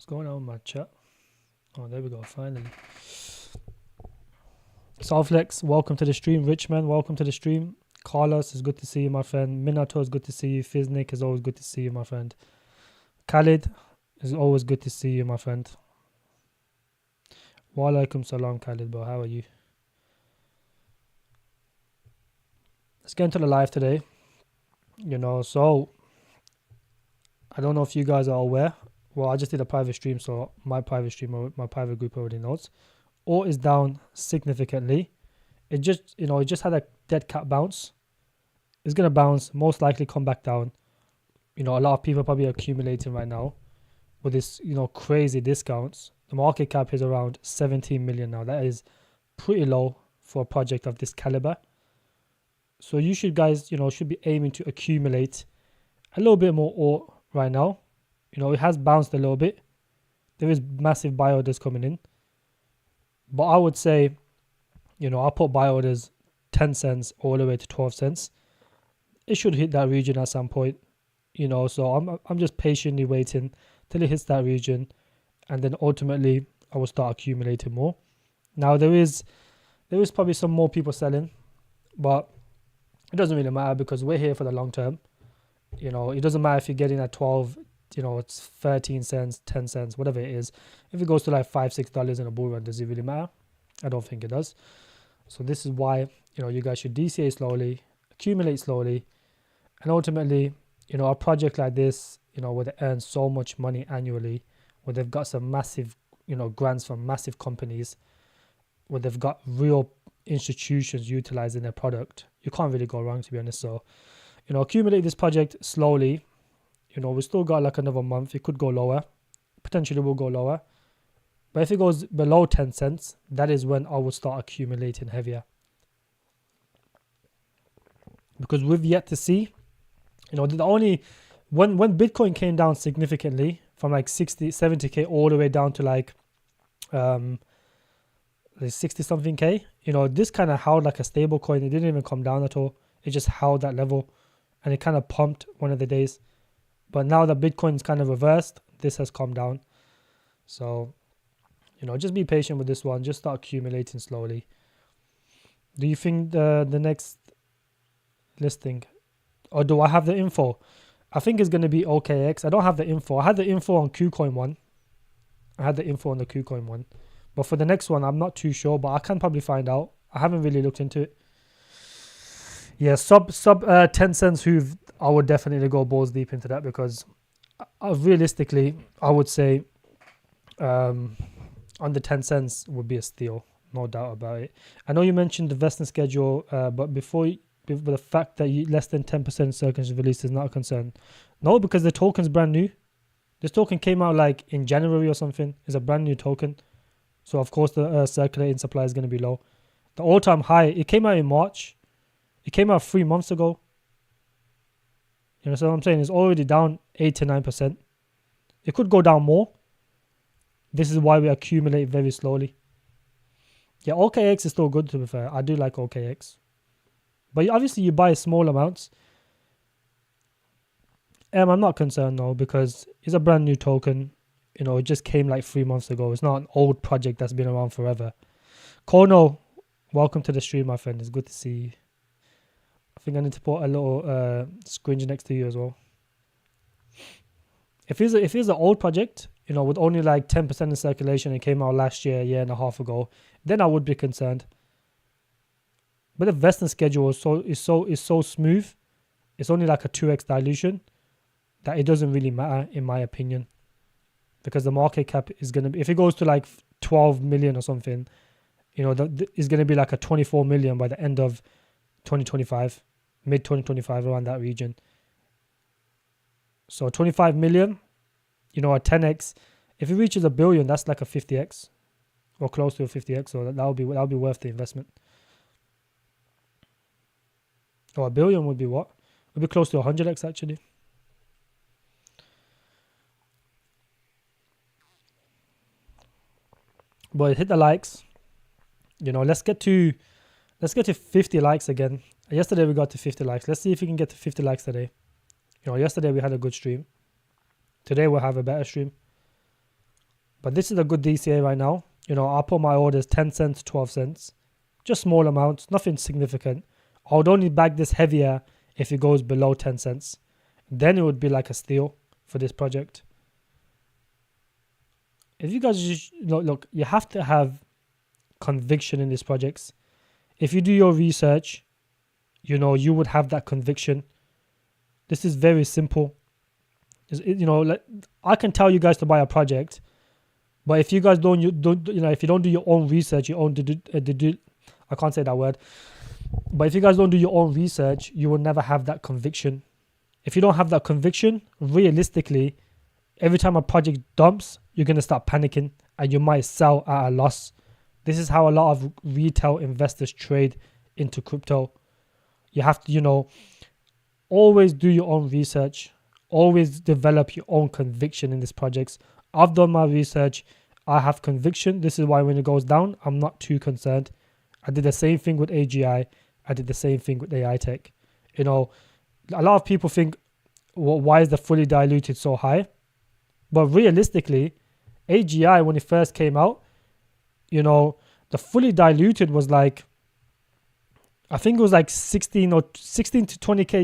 going on with my chat? Oh, there we go, finally. Soulflex, welcome to the stream. Richman, welcome to the stream. Carlos, it's good to see you, my friend. Minato, is good to see you. Fiznik, is always good to see you, my friend. Khalid, it's always good to see you, my friend. Wa alaikum salam, Khalid, bro. How are you? Let's get into the live today. So I don't know if you guys are aware. Well, I just did a private stream, so my private stream, my private group already knows. Or is down significantly. It just had a dead cat bounce. It's gonna bounce, most likely come back down. A lot of people are probably accumulating right now with this, crazy discounts. The market cap is around 17 million now. That is pretty low for a project of this caliber. So you should be aiming to accumulate a little bit more ore right now. It has bounced a little bit. There is massive buy orders coming in. But I would say, I'll put buy orders 10 cents all the way to 12 cents. It should hit that region at some point, so I'm just patiently waiting till it hits that region, and then ultimately I will start accumulating more. Now there is probably some more people selling, but it doesn't really matter because we're here for the long term. It doesn't matter if you're getting at 12, it's 13 cents, 10 cents, whatever it is. If it goes to like $5-6 in a bull run, does it really matter? I don't think it does. So this is why, you guys should DCA slowly, accumulate slowly, and ultimately, a project like this, where they earn so much money annually, where they've got some massive, grants from massive companies, where they've got real institutions utilizing their product, you can't really go wrong, to be honest. So, accumulate this project slowly. We still got like another month. It could go lower. Potentially will go lower. But if it goes below 10 cents, that is when I will start accumulating heavier. Because we've yet to see, the only, when Bitcoin came down significantly from like 60, 70K all the way down to like 60 something K, this kind of held like a stable coin. It didn't even come down at all. It just held that level and it kind of pumped one of the days. But now that Bitcoin's kind of reversed, this has come down. So, just be patient with this one. Just start accumulating slowly. Do you think the next listing, or do I have the info? I think it's going to be OKX. I don't have the info. I had the info on KuCoin one. I had the info on the KuCoin one. But for the next one, I'm not too sure, but I can probably find out. I haven't really looked into it. Yeah, sub 10 cents Hoove, I would definitely go balls deep into that because realistically, I would say under 10 cents would be a steal, no doubt about it. I know you mentioned the vesting schedule, but the fact that less than 10% tokens released is not a concern. No, because the token's brand new. This token came out like in January or something. It's a brand new token. So of course the circulating supply is going to be low. The all-time high, it came out in March. It came out 3 months ago. You know what I'm saying? It's already down 8 to 9%. It could go down more. This is why we accumulate very slowly. Yeah, OKX is still good, to be fair. I do like OKX. But obviously you buy small amounts. I'm not concerned though because it's a brand new token. It just came like 3 months ago. It's not an old project that's been around forever. Kono, welcome to the stream, my friend. It's good to see you. I think I need to put a little scringe next to you as well. If it's an old project, with only like 10% in circulation, it came out last year, a year and a half ago, then I would be concerned. But the vesting schedule is so smooth, it's only like a 2x dilution, that it doesn't really matter in my opinion. Because the market cap is gonna be, if it goes to like 12 million or something, it's gonna be like a 24 million by the end of 2025, mid 2025, around that region. So 25 million, a 10x. If it reaches a billion, that's like a 50x or close to a 50x. So that'll be worth the investment. Or a billion would be what? It would be close to 100x actually. But hit the likes. Let's get to 50 likes again. Yesterday we got to 50 likes. Let's see if we can get to 50 likes today. Yesterday we had a good stream. Today we'll have a better stream. But this is a good DCA right now. I'll put my orders 10 cents, 12 cents. Just small amounts, nothing significant. I would only back this heavier if it goes below 10 cents. Then it would be like a steal for this project. If you guys just, look, you have to have conviction in these projects. If you do your research, you would have that conviction. This is very simple. I can tell you guys to buy a project, but if you guys if you don't do your own research, I can't say that word. But if you guys don't do your own research, you will never have that conviction. If you don't have that conviction, realistically, every time a project dumps, you're going to start panicking and you might sell at a loss. This is how a lot of retail investors trade into crypto. You have to, always do your own research. Always develop your own conviction in these projects. I've done my research. I have conviction. This is why when it goes down, I'm not too concerned. I did the same thing with AGI. I did the same thing with AI Tech. A lot of people think, well, why is the fully diluted so high? But realistically, AGI, when it first came out, the fully diluted was like, I think it was like 16 to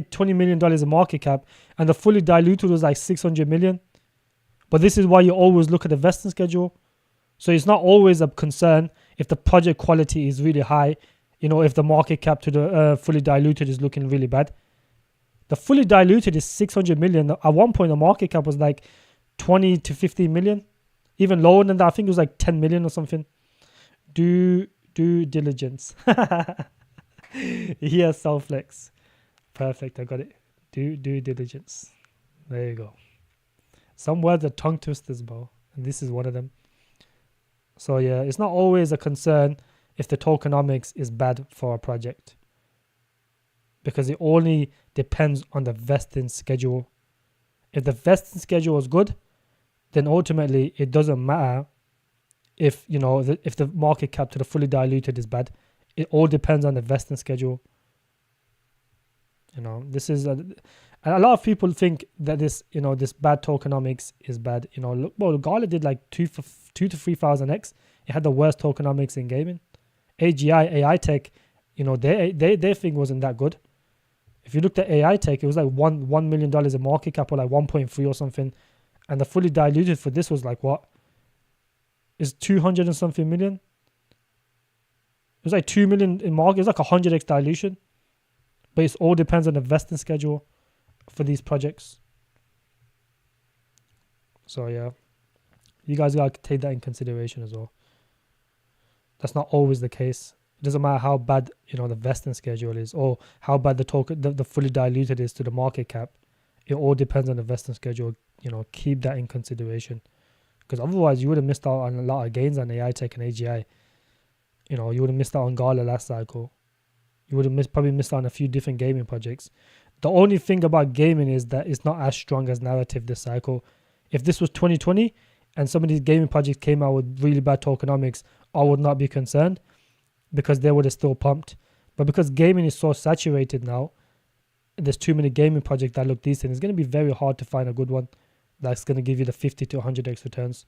20 million dollars in market cap, and the fully diluted was like 600 million. But this is why you always look at the vesting schedule. So it's not always a concern if the project quality is really high, if the market cap to the fully diluted is looking really bad. The fully diluted is 600 million. At one point, the market cap was like 20 to 15 million. Even lower than that, I think it was like 10 million or something. Do diligence. Here, self-flex. Perfect, I got it. Do diligence. There you go. Some words are tongue twisters, bro. And this is one of them. So yeah, it's not always a concern if the tokenomics is bad for a project, because it only depends on the vesting schedule. If the vesting schedule is good, then ultimately it doesn't matter if if the market cap to the fully diluted is bad. It all depends on the vesting schedule. This is and a lot of people think that this this bad tokenomics is bad. Look, well, Gala did like 2 to 3,000x. It had the worst tokenomics in gaming. AGI, AI Tech, their thing wasn't that good. If you looked at AI Tech, it was like $1 million in market cap, or like 1.3 or something, and the fully diluted for this was like what? Is 200 and something million? It was like 2 million in market. It was like 100x dilution. But it all depends on the vesting schedule for these projects. So yeah, you guys gotta take that in consideration as well. That's not always the case. It doesn't matter how bad the vesting schedule is, or how bad the fully diluted is to the market cap. It all depends on the vesting schedule. Keep that in consideration, because otherwise you would have missed out on a lot of gains on AI Tech and AGI. You would have missed out on Gala last cycle. You would have probably missed out on a few different gaming projects. The only thing about gaming is that it's not as strong as narrative this cycle. If this was 2020 and some of these gaming projects came out with really bad tokenomics, I would not be concerned, because they would have still pumped. But because gaming is so saturated now, there's too many gaming projects that look decent. It's going to be very hard to find a good one that's going to give you the 50 to 100x returns.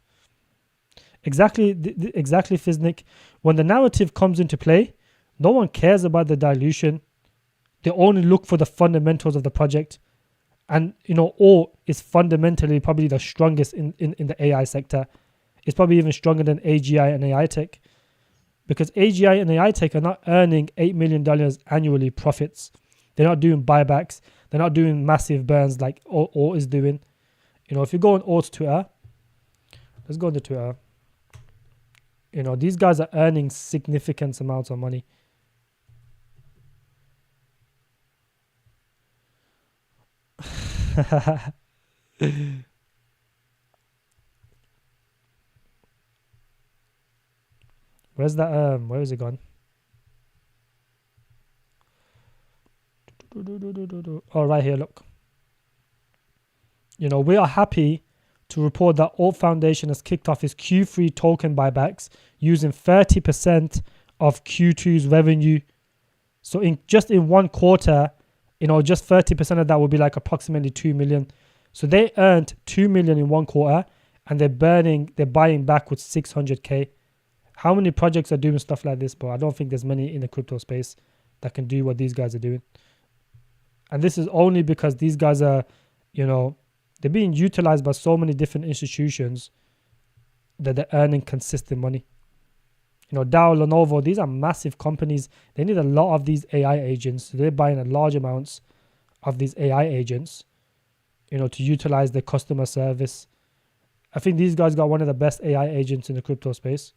Exactly, Fiznik. When the narrative comes into play, no one cares about the dilution. They only look for the fundamentals of the project. And, ore is fundamentally probably the strongest in the AI sector. It's probably even stronger than AGI and AI Tech. Because AGI and AI Tech are not earning $8 million annually profits. They're not doing buybacks. They're not doing massive burns like ore is doing. If you go on Ore's Twitter, let's go on to Twitter. These guys are earning significant amounts of money. Where's that? Where is it gone? Oh, right here, look. We are happy to report that Alt Foundation has kicked off its Q3 token buybacks using 30% of Q2's revenue. So in one quarter, just 30% of that would be like approximately 2 million. So they earned 2 million in one quarter, and they're buying back with 600k. How many projects are doing stuff like this, bro? I don't think there's many in the crypto space that can do what these guys are doing. And this is only because these guys are, they're being utilized by so many different institutions that they're earning consistent money. Dow, Lenovo, these are massive companies. They need a lot of these AI agents. So they're buying a large amounts of these AI agents, to utilize their customer service. I think these guys got one of the best AI agents in the crypto space.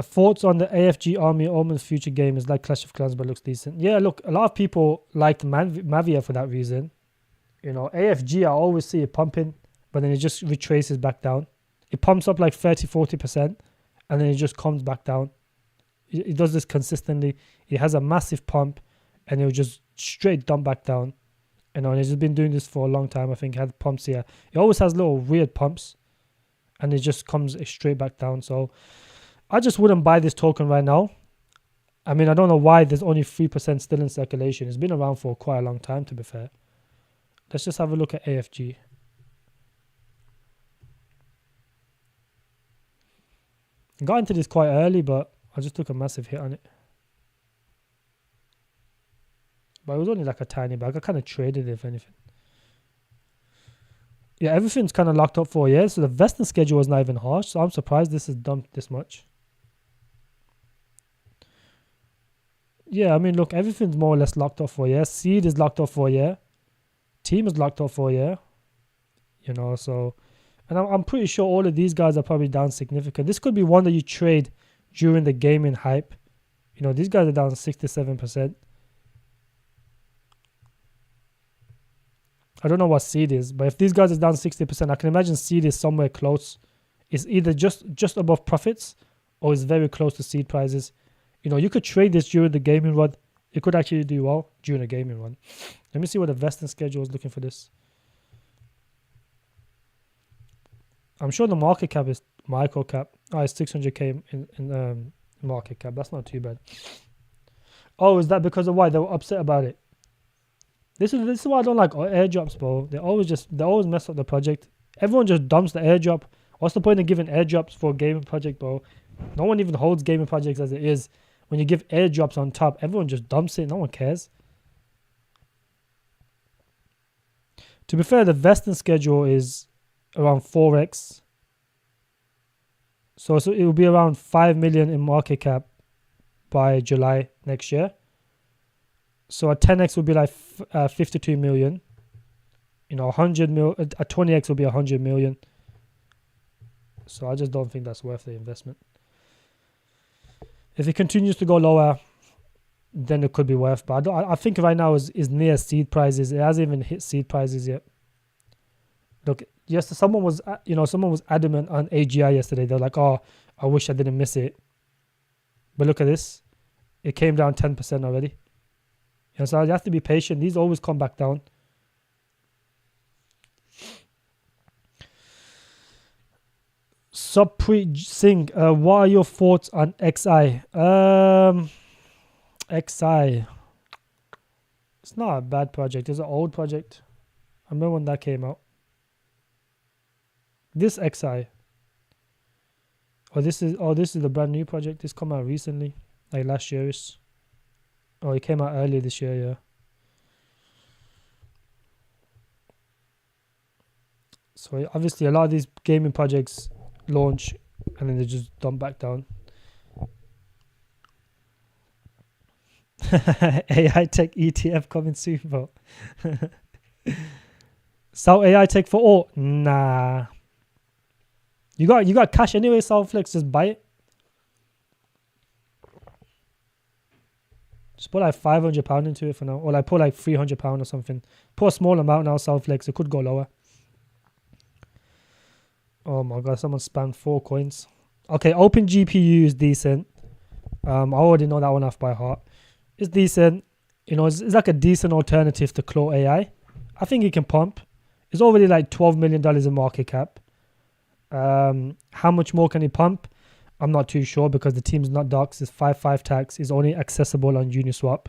Thoughts on the AFG Army Omens future game is like Clash of Clans but looks decent. Yeah, look, a lot of people liked Mavia for that reason. AFG, I always see it pumping, but then it just retraces back down. It pumps up like 30-40%, and then it just comes back down. It does this consistently. It has a massive pump, and it will just straight dump back down. And it's just been doing this for a long time. I think it had pumps here. It always has little weird pumps, and it just comes straight back down. So I just wouldn't buy this token right now. I mean, I don't know why there's only 3% still in circulation. It's been around for quite a long time, to be fair. Let's just have a look at AFG. Got into this quite early, but I just took a massive hit on it. But it was only like a tiny bag. I kind of traded it, if anything. Yeah, everything's kind of locked up for a year. So the vesting schedule was not even harsh. So I'm surprised this is dumped this much. Yeah, I mean, look, everything's more or less locked up for a year. Seed is locked up for a year. Team is locked up for a year. So... And I'm pretty sure all of these guys are probably down significant. This could be one that you trade during the gaming hype. These guys are down 67%. I don't know what seed is, but if these guys are down 60%, I can imagine seed is somewhere close. It's either just above profits or it's very close to seed prices. You could trade this during the gaming run. It could actually do well during a gaming run. Let me see what the vesting schedule is looking for this. I'm sure the market cap is micro cap. It's 600k in market cap. That's not too bad. Oh, is that because of why they were upset about it? This is why I don't like airdrops, bro. They always mess up the project. Everyone just dumps the airdrop. What's the point of giving airdrops for a gaming project, bro? No one even holds gaming projects as it is. When you give airdrops on top, everyone just dumps it. No one cares. To be fair, the vesting schedule is around 4x. So it will be around 5 million in market cap by July next year. So a 10x will be like 52 million. 100 mil, a 20x will be 100 million. So I just don't think that's worth the investment. If it continues to go lower, then it could be worth. But I think right now is near seed prices. It hasn't even hit seed prices yet. Look, yes, someone was adamant on AGI yesterday. They're like, oh, I wish I didn't miss it. But look at this. It came down 10% already. So you have to be patient. These always come back down. Subpreet Singh, what are your thoughts on XI? XI. It's not a bad project. It's an old project. I remember when that came out. This XI. This is the brand new project. This come out recently, like last year-ish. Oh, it came out earlier this year, yeah. So obviously a lot of these gaming projects launch and then they just dump back down. AI tech ETF coming soon, bro. Sell AI tech for all? Nah. You got cash anyway, Southflex, just buy it. Just put like £500 into it for now. Or like put like £300 or something. Put a small amount now, Southflex. It could go lower. Oh my god, someone spammed 4 coins. Okay, OpenGPU is decent. I already know that one off by heart. It's decent. It's like a decent alternative to Claw AI. I think it can pump. It's already like $12 million in market cap. How much more can it pump? I'm not too sure because the team's not doxed. It's 5.5 tax. It's only accessible on Uniswap.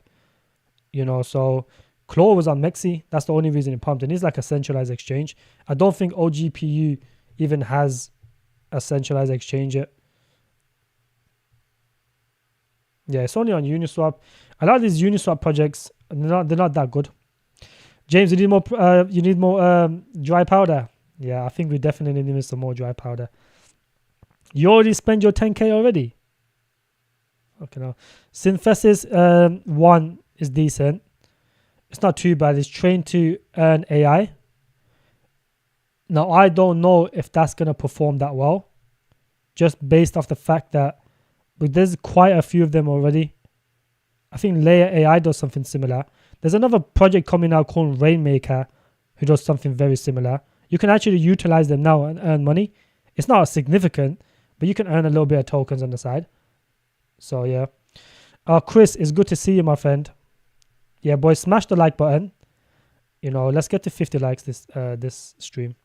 So Claw was on Mexi. That's the only reason it pumped. And it's like a centralized exchange. I don't think OGPU even has a centralized exchange yet. Yeah, it's only on Uniswap. A lot of these Uniswap projects, they're not that good. James, you need more dry powder. Yeah, I think we definitely need some more dry powder. You already spent your 10k already. Okay, now Synthesis 1 is decent. It's not too bad. It's trained to earn AI. Now I don't know if that's gonna perform that well, just based off the fact that there's quite a few of them already. I think Layer AI does something similar. There's another project coming out called Rainmaker who does something very similar. You can actually utilize them now and earn money. It's not significant, but you can earn a little bit of tokens on the side. So yeah. Chris, it's good to see you, my friend. Yeah, boys, smash the like button. Let's get to 50 likes this stream.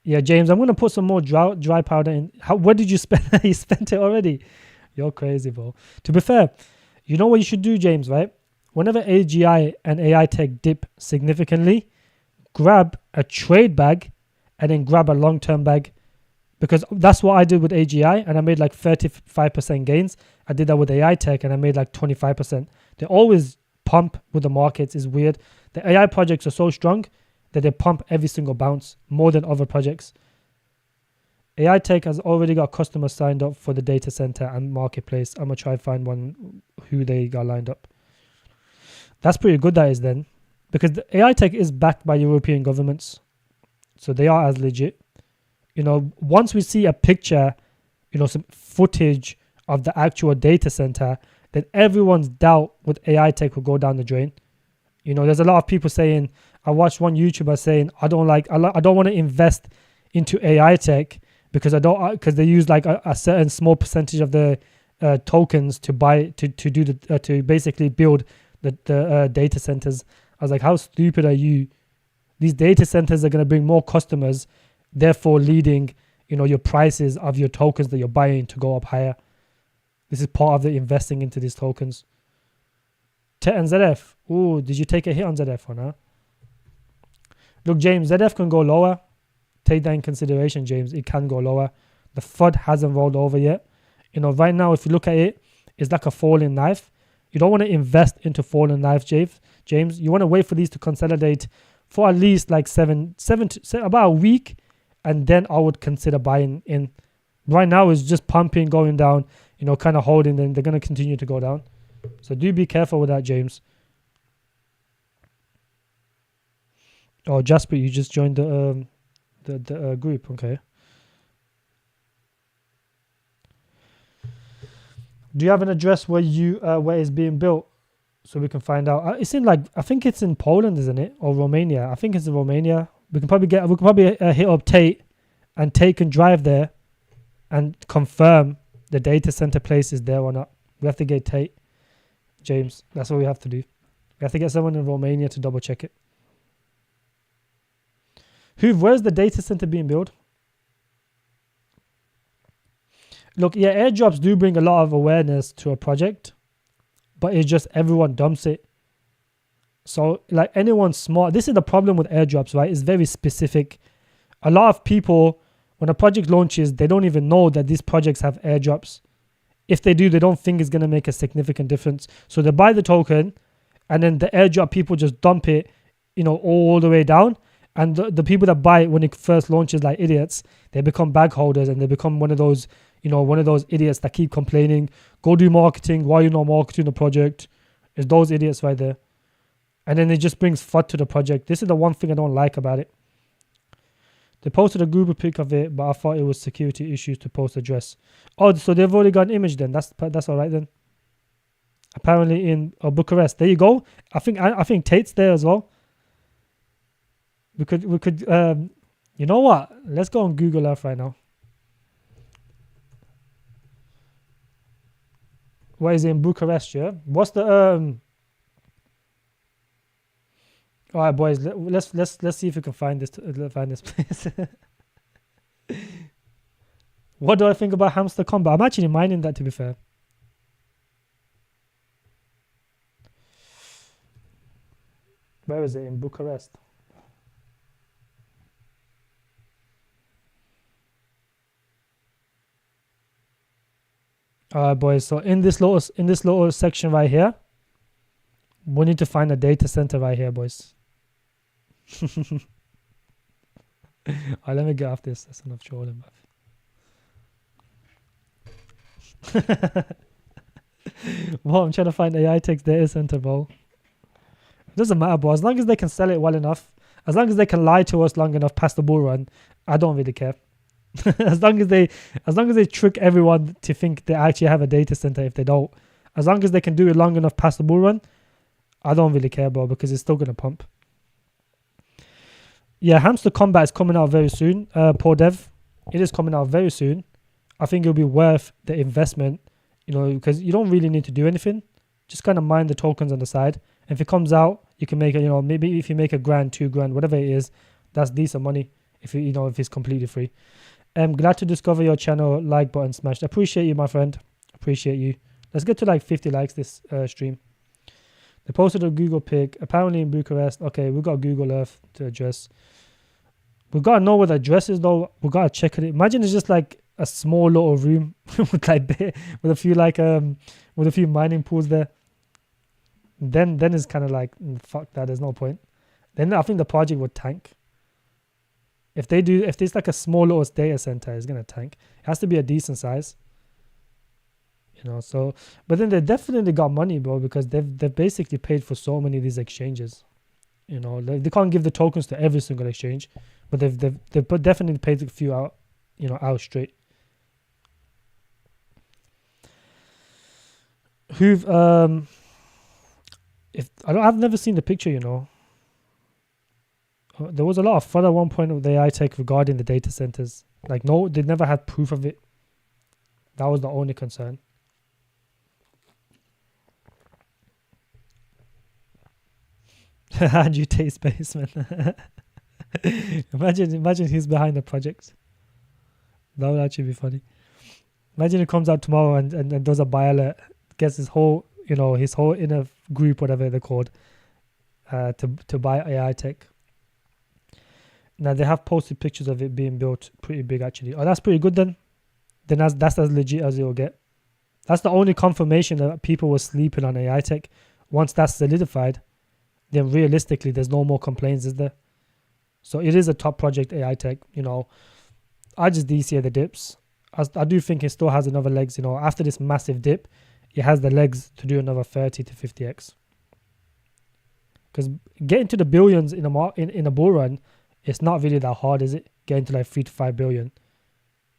Yeah, James, I'm gonna put some more dry powder in. What did you spend? You spent it already. You're crazy, bro. To be fair, you know what you should do, James, right? Whenever AGI and AI tech dip significantly, grab a trade bag and then grab a long-term bag, because that's what I did with AGI and I made like 35% gains. I did that with AI tech and I made like 25%. They always pump with the markets. Is weird. The AI projects are so strong that they pump every single bounce more than other projects. AI tech has already got customers signed up for the data center and marketplace. I'm gonna try and find one who they got lined up. That's pretty good, that is, then, because the AI tech is backed by European governments, so they are as legit. Once we see a picture, some footage of the actual data center, then everyone's doubt with AI tech will go down the drain. There's a lot of people saying, I watched one YouTuber saying, I don't want to invest into AI tech because they use like a certain small percentage of the tokens to buy to basically build the data centers. I was like, how stupid are you? These data centers are going to bring more customers, therefore leading your prices of your tokens that you're buying to go up higher. This is part of the investing into these tokens. TET and ZF. Ooh, did you take a hit on ZF or not? Look, James, ZF can go lower. Take that in consideration, James. It can go lower. The FUD hasn't rolled over yet. Right now, if you look at it, it's like a falling knife. You don't want to invest into falling knives, James. You want to wait for these to consolidate for at least like about a week, and then I would consider buying in. Right now, it's just pumping, going down, kind of holding, and they're going to continue to go down. So do be careful with that, James. Oh, Jasper, you just joined the group. Okay. Do you have an address where it's being built, so we can find out? It's in I think it's in Poland, isn't it, or Romania? I think it's in Romania. We can probably hit up Tate, and Tate can drive there, and confirm the data center place is there or not. We have to get Tate, James. That's what we have to do. We have to get someone in Romania to double check it. Where's the data center being built? Look, yeah, airdrops do bring a lot of awareness to a project, but it's just everyone dumps it. So like anyone smart, this is the problem with airdrops, right? It's very specific. A lot of people, when a project launches, they don't even know that these projects have airdrops. If they do, they don't think it's going to make a significant difference. So they buy the token, and then the airdrop people just dump it, all the way down. And the people that buy it when it first launches like idiots, they become bag holders, and they become one of those idiots that keep complaining, go do marketing, why are you not marketing the project? It's those idiots right there. And then it just brings FUD to the project. This is the one thing I don't like about it. They posted a Google pic of it, but I thought it was security issues to post address. Oh, so they've already got an image then. That's all right then. Apparently in Bucharest. There you go. I think Tate's there as well. We could you know what? Let's go on Google Earth right now. What is it in Bucharest, yeah? What's the all right, boys, let's see if we can find this place. What do I think about Hamster Combat? I'm actually mining that, to be fair. Where is it? In Bucharest. Alright, boys. So in this little section right here, we need to find a data center right here, boys. Alright, let me get off this. That's enough trolling, bruv. Well, I'm trying to find AI Tech's data center, bro. It doesn't matter, bro. As long as they can sell it well enough, as long as they can lie to us long enough past the bull run, I don't really care. as long as they trick everyone to think they actually have a data center, if they don't, as long as they can do it long enough past the bull run, I don't really care, bro, because it's still gonna pump. Yeah, Hamster Combat is coming out very soon. Poor Dev, it is coming out very soon. I think it'll be worth the investment, because you don't really need to do anything. Just kind of mine the tokens on the side. And if it comes out, you can make it. Maybe if you make $1,000, $2,000, whatever it is, that's decent money. If if it's completely free. I'm glad to discover your channel. Like button smashed. Appreciate you, my friend. Appreciate you. Let's get to like 50 likes this stream. They posted a Google pic. Apparently in Bucharest. Okay, we've got Google Earth to address. We've got to know where the address is though. We've got to check it. Imagine it's just like a small little room with a few mining pools there. Then it's kind of like fuck that. There's no point. Then I think the project would tank. If there's like a small little data center, it's gonna tank. It has to be a decent size. So, but then they definitely got money, bro, because they've basically paid for so many of these exchanges. They can't give the tokens to every single exchange, but they've definitely paid a few out, out straight. I've never seen the picture, There was a lot of fun at one point with the AI tech regarding the data centers. Like, no, they never had proof of it. That was the only concern. Andrew Tate's basement. Imagine he's behind the project. That would actually be funny. Imagine it comes out tomorrow and does a buy alert, gets his whole inner group, whatever they're called, to buy AI tech. Now they have posted pictures of it being built pretty big actually. Oh, that's pretty good then. Then that's as legit as it will get. That's the only confirmation that people were sleeping on AI tech. Once that's solidified, then realistically there's no more complaints, is there? So it is a top project, AI tech. I just DC the dips. I do think it still has another legs. After this massive dip, it has the legs to do another 30 to 50x. Because getting to the billions in a bull run, it's not really that hard, is it? Getting to like 3 to 5 billion.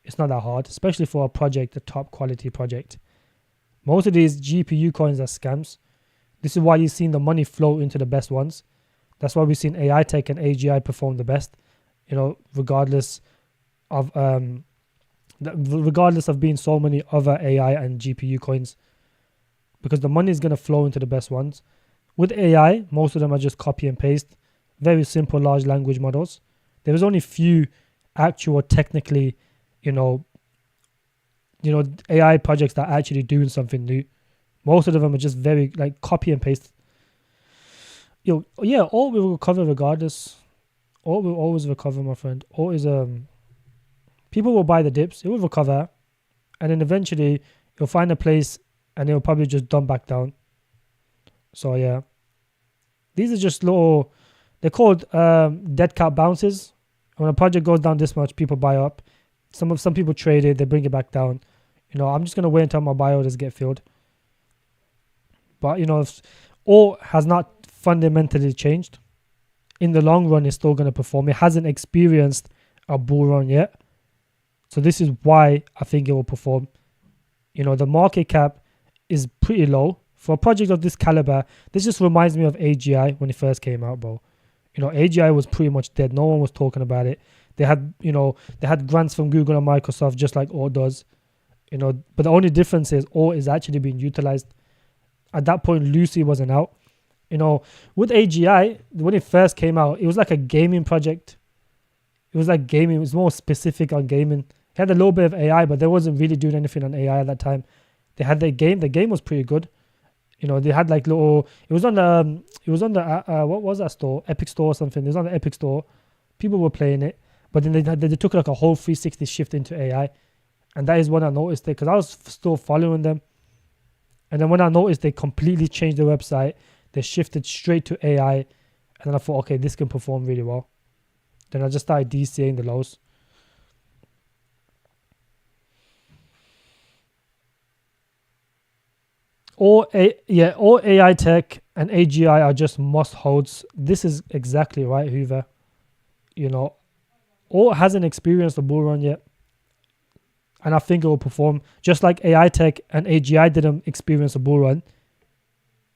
It's not that hard, especially for a top quality project. Most of these GPU coins are scams. This is why you've seen the money flow into the best ones. That's why we've seen AI Tech and AGI perform the best, regardless of being so many other AI and GPU coins, because the money is going to flow into the best ones. With AI, most of them are just copy and paste, very simple large language models. There was only few actual technically, AI projects that are actually doing something new. Most of them are just very like copy and paste. Yeah, all will recover regardless. All will always recover, my friend. All is people will buy the dips, it will recover, and then eventually you'll find a place and it'll probably just dump back down. So yeah. These are just little, they're called dead cat bounces. When a project goes down this much, people buy up. Some people trade it, they bring it back down. I'm just gonna wait until my buy orders get filled. But if all has not fundamentally changed, in the long run it's still gonna perform. It hasn't experienced a bull run yet. So this is why I think it will perform. The market cap is pretty low. For a project of this caliber, this just reminds me of AGI when it first came out, bro. AGI was pretty much dead. No one was talking about it. They had grants from Google and Microsoft just like Alt does. But the only difference is Alt is actually being utilized. At that point, Lucy wasn't out. With AGI, when it first came out, it was like a gaming project. It was like gaming. It was more specific on gaming. It had a little bit of AI, but they wasn't really doing anything on AI at that time. They had their game. The game was pretty good. You know, they had like little. It was on the. What was that store? Epic Store or something. It was on the Epic Store. People were playing it, but then they took like a whole 360 shift into AI, and that is when I noticed it because I was still following them, and then when I noticed they completely changed their website, they shifted straight to AI, and then I thought, okay, this can perform really well. Then I just started DCAing the lows. All AI tech and AGI are just must holds. This is exactly right, Hoover. You know, all hasn't experienced a bull run yet, and I think it will perform just like AI tech and AGI didn't experience a bull run.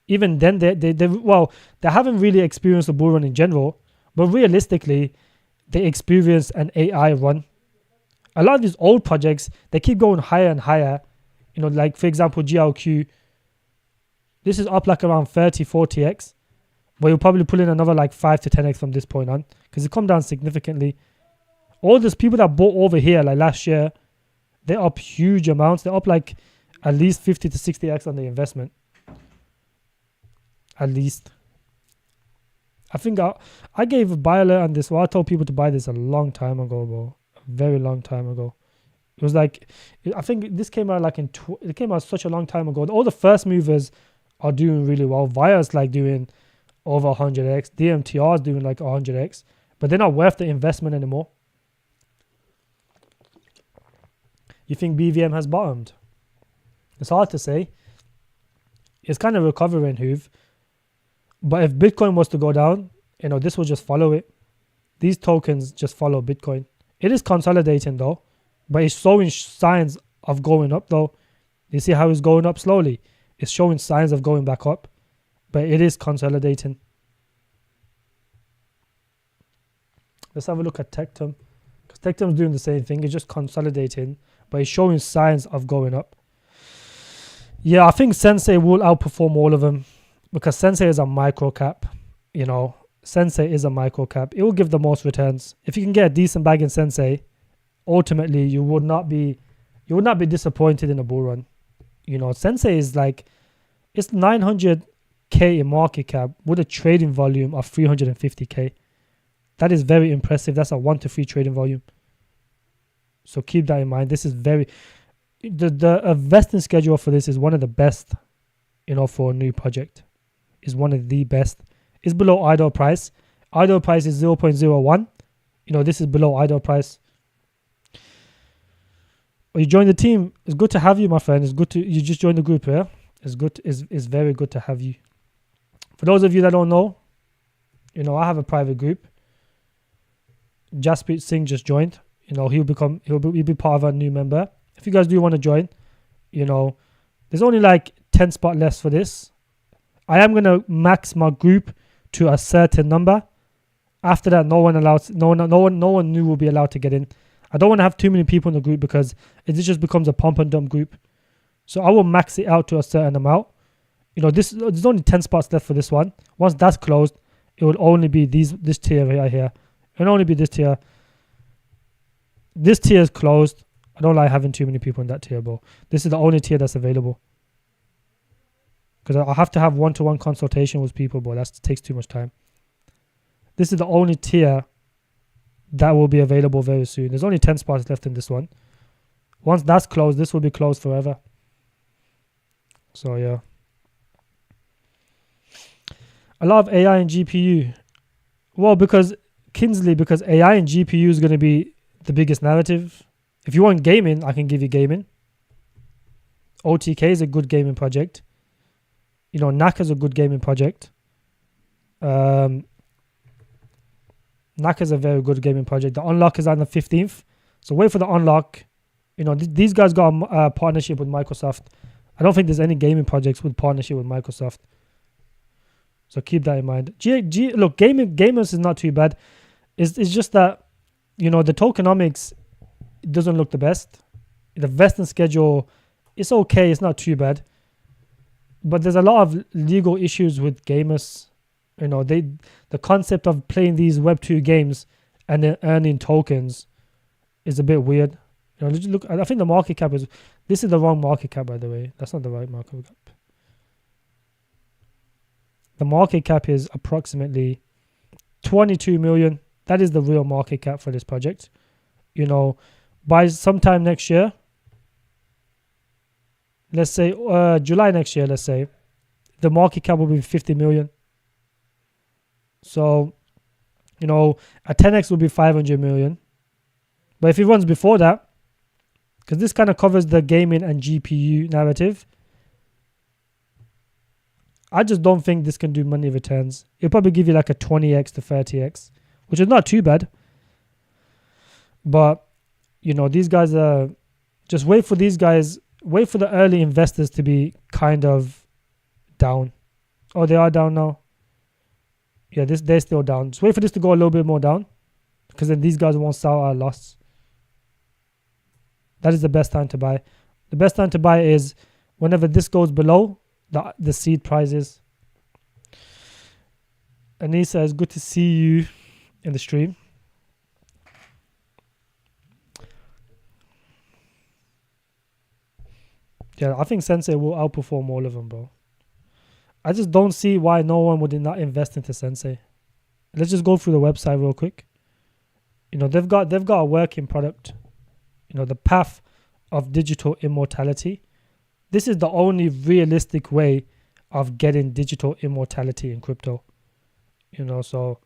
Even then, they haven't really experienced a bull run in general, but realistically, they experienced an AI run. A lot of these old projects, they keep going higher and higher. You know, like for example, GLQ. This is up like around 30, 40x, but you'll probably pull in another like 5 to 10x from this point on because it come down significantly. All these people that bought over here like last year, they're up huge amounts. They're up like at least 50 to 60x on the investment. At least. I think I gave a buy alert on this. Well, I told people to buy this a long time ago, bro. A very long time ago. It was like, I think this came out like it came out such a long time ago. All the first movers are doing really well. Via's like doing over 100x. DMTR is doing like 100x. But they're not worth the investment anymore. You think BVM has bottomed? It's hard to say. It's kind of recovering, Hoove. But if Bitcoin was to go down, you know, this will just follow it. These tokens just follow Bitcoin. It is consolidating though, but it's showing signs of going up though. You see how it's going up slowly? It's showing signs of going back up, but it is consolidating. Let's have a look at Tectum. Because Tectum's doing the same thing. It's just consolidating, but it's showing signs of going up. Yeah, I think Sensei will outperform all of them because Sensei is a micro cap. You know, Sensei is a micro cap. It will give the most returns. If you can get a decent bag in Sensei, ultimately you would not be disappointed in a bull run. You know, Sensei is like, it's 900k in market cap with a trading volume of 350k. That is very impressive. That's a 1 to 3 trading volume. So keep that in mind. This is the vesting schedule for this is one of the best, you know, for a new project. Is one of the best. It's below idle price. Idle price is 0.01. You know, this is below idle price. You joined the team. It's good to have you, my friend. It's good to you just joined the group here. It's good. It's very good to have you. For those of you that don't know, you know, I have a private group. Jasprit Singh just joined. You know, he'll be part of a new member. If you guys do want to join, you know, there's only like 10 spots left for this. I am gonna max my group to a certain number. After that, no one new will be allowed to get in. I don't want to have too many people in the group because it just becomes a pump and dump group. So I will max it out to a certain amount. You know, there's only 10 spots left for this one. Once that's closed, it will only be this tier right here. It will only be this tier. This tier is closed. I don't like having too many people in that tier, bro. This is the only tier that's available. Because I have to have one-to-one consultation with people, bro. That takes too much time. This is the only tier that will be available very soon. There's only 10 spots left in this one. Once that's closed, this will be closed forever. So yeah. A lot of AI and GPU. Well, because AI and GPU is going to be the biggest narrative. If you want gaming, I can give you gaming. OTK is a good gaming project. You know, NAC is a good gaming project. NAC is a very good gaming project. The unlock is on the 15th. So wait for the unlock. You know, these guys got a partnership with Microsoft. I don't think there's any gaming projects with partnership with Microsoft. So keep that in mind. Look, gamers is not too bad. It's just that, you know, the tokenomics doesn't look the best. The vesting schedule, it's okay. It's not too bad. But there's a lot of legal issues with gamers. You know, the concept of playing these Web2 games and then earning tokens is a bit weird. You know, look, I think the market cap this is the wrong market cap, by the way. That's not the right market cap. The market cap is approximately 22 million. That is the real market cap for this project. You know, by sometime next year, let's say July next year, let's say, the market cap will be 50 million. So, you know, a 10x will be 500 million. But if it runs before that, because this kind of covers the gaming and GPU narrative, I just don't think this can do money returns. It'll probably give you like a 20x to 30x, which is not too bad. But, you know, these guys are... Just wait for these guys... Wait for the early investors to be kind of down. Oh, they are down now. Yeah, they're still down. Just wait for this to go a little bit more down, because then these guys won't sell at a loss. That is the best time to buy. The best time to buy is whenever this goes below the seed prices. Anissa, it's good to see you in the stream. Yeah, I think Sensei will outperform all of them, bro. I just don't see why no one would not invest into Sensei. Let's just go through the website real quick. You know, they've got a working product. You know, the path of digital immortality. This is the only realistic way of getting digital immortality in crypto. You know, so,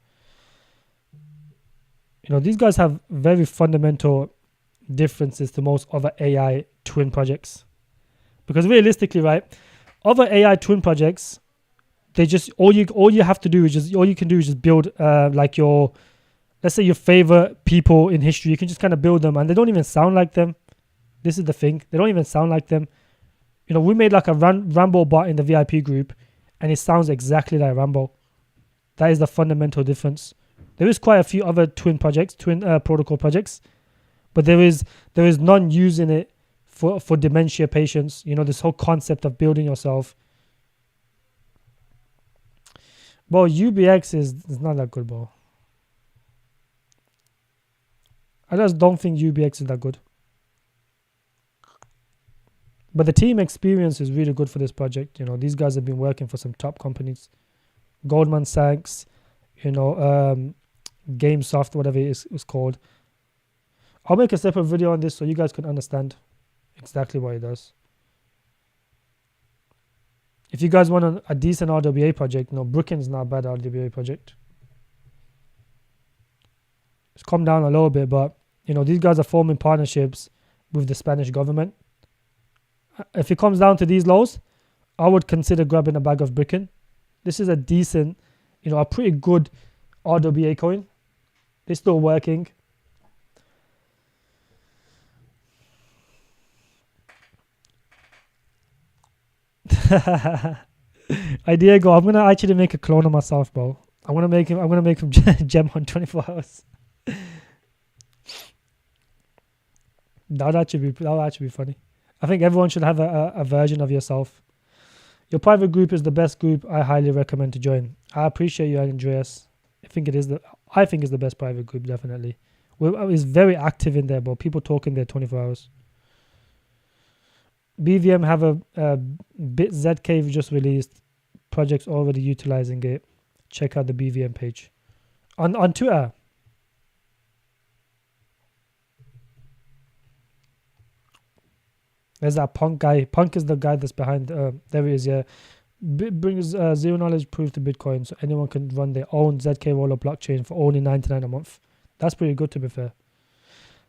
you know, these guys have very fundamental differences to most other AI twin projects. Because realistically, right, other AI twin projects, they just, all you have to do is just build like your, let's say your favorite people in history. You can just kind of build them, and they don't even sound like them. This is the thing. They don't even sound like them. You know, we made like a Rambo bot in the VIP group, and it sounds exactly like Rambo. That is the fundamental difference. There is quite a few other twin protocol projects, but there is none using it for dementia patients. You know, this whole concept of building yourself. Bro, UBX is not that good, bro. I just don't think UBX is that good. But the team experience is really good for this project. You know, these guys have been working for some top companies. Goldman Sachs, you know, GameSoft, whatever it is called. I'll make a separate video on this so you guys can understand exactly what it does. If you guys want a decent RWA project, you know, Brooklyn's not a bad RWA project. It's come down a little bit, but, you know, these guys are forming partnerships with the Spanish government. If it comes down to these lows, I would consider grabbing a bag of Bricken. This is a decent, you know, a pretty good RWA coin. They're still working. Diego, I'm gonna actually make a clone of myself, bro. I'm gonna make him gem on 24 hours. That would actually be funny. I think everyone should have a version of yourself. Your private group is the best group. I highly recommend to join. I appreciate you, Andreas. I think it's the best private group, definitely. It's very active in there, bro. People talk in there 24 hours. BVM have a bit ZK just released. Projects already utilizing it. Check out the BVM page on Twitter. There's that Punk guy. Punk is the guy that's behind. There he is. Yeah, brings zero knowledge proof to Bitcoin, so anyone can run their own ZK roller blockchain for only $99 a month. That's pretty good, to be fair.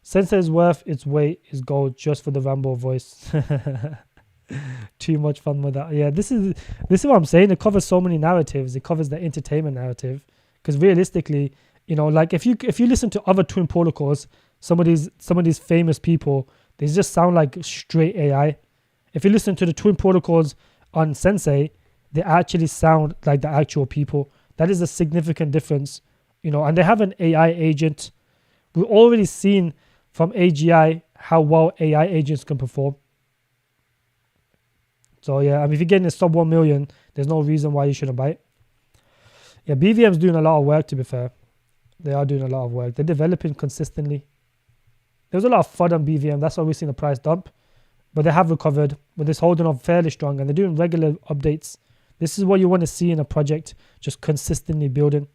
Sensei's worth its weight is gold just for the Rambo voice. Too much fun with that. Yeah, this is what I'm saying. It covers so many narratives. It covers the entertainment narrative. Because realistically, you know, like if you listen to other twin protocols, some of these famous people, they just sound like straight AI. If you listen to the twin protocols on Sensei, they actually sound like the actual people. That is a significant difference, you know. And they have an AI agent. We've already seen from AGI how well AI agents can perform. So yeah, I mean, if you're getting a sub 1 million, there's no reason why you shouldn't buy it. Yeah, BVM's doing a lot of work, to be fair. They are doing a lot of work. They're developing consistently. There was a lot of FUD on BVM. That's why we've seen a price dump. But they have recovered. But it's holding up fairly strong. And they're doing regular updates. This is what you want to see in a project, just consistently building.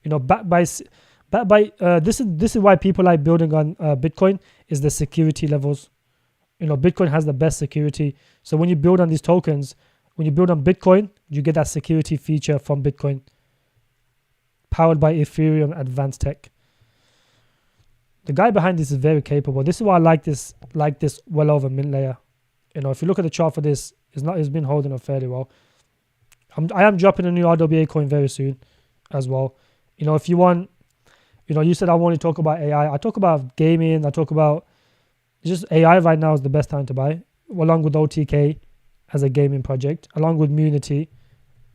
You know, this is why people like building on Bitcoin, is the security levels. You know, Bitcoin has the best security. So when you build on these tokens, when you build on Bitcoin, you get that security feature from Bitcoin, powered by Ethereum Advanced Tech. The guy behind this is very capable. This is why I like this well over mint layer. You know, if you look at the chart for this, it's been holding up fairly well. I am dropping a new RWA coin very soon as well. You know, if you want, you know, you said I want to talk about AI. I talk about gaming. I talk about just AI right now is the best time to buy, along with OTK as a gaming project, along with Munity.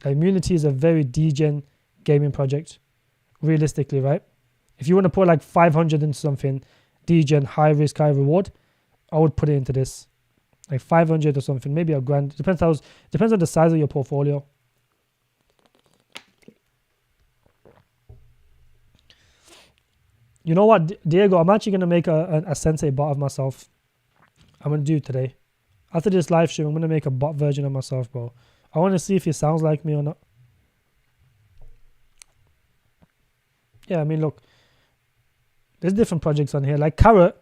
Munity is a very degen gaming project, realistically, right? If you want to put like 500 into something, degen, high risk, high reward, I would put it into this. Like 500 or something, maybe $1,000. Depends on the size of your portfolio. You know what, Diego? I'm actually going to make a Sensei bot of myself. I'm going to do it today. After this live stream, I'm going to make a bot version of myself, bro. I want to see if he sounds like me or not. Yeah, I mean, look. There's different projects on here. Like Carrot.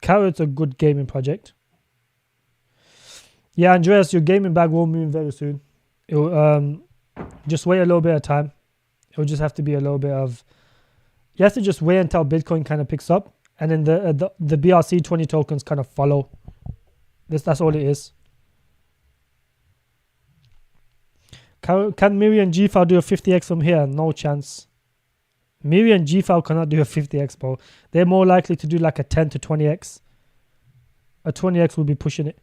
Carrot's a good gaming project. Yeah, Andreas, your gaming bag will move very soon. It'll, just wait a little bit of time. It'll just have to be a little bit of... You have to just wait until Bitcoin kind of picks up, and then the BRC20 tokens kind of follow. That's all it is. Can Miri and GFAL do a 50x from here? No chance. Miri and GFAL cannot do a 50x, bro. They're more likely to do like a 10 to 20x. A 20x will be pushing it.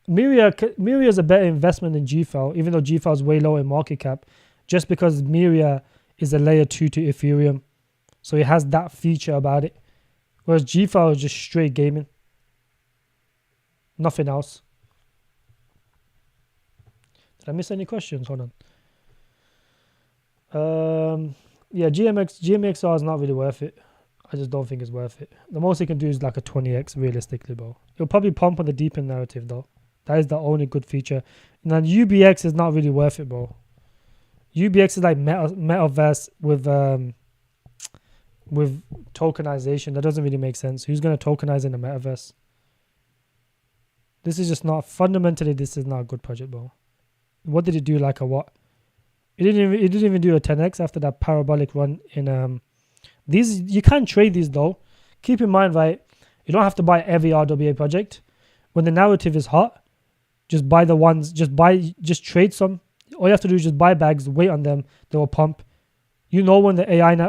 Miri is a better investment than GFAL, even though GFAL is way lower in market cap, just because Miri is a layer 2 to Ethereum. So it has that feature about it. Whereas GFAL is just straight gaming. Nothing else. Did I miss any questions? Hold on. Yeah, GMXR is not really worth it. I just don't think it's worth it. The most it can do is like a 20x realistically, bro. It'll probably pump on the deepen narrative though. That is the only good feature. And then UBX is not really worth it, bro. UBX is like metaverse with tokenization. That doesn't really make sense. Who's going to tokenize in the metaverse? This is just not, fundamentally, this is not a good project, bro. What did it do? Like a what? It didn't even do a 10x after that parabolic run in these. You can't trade these though. Keep in mind, right? You don't have to buy every RWA project. When the narrative is hot, just buy the ones, just trade some. All you have to do is just buy bags, wait on them, they will pump. You know when the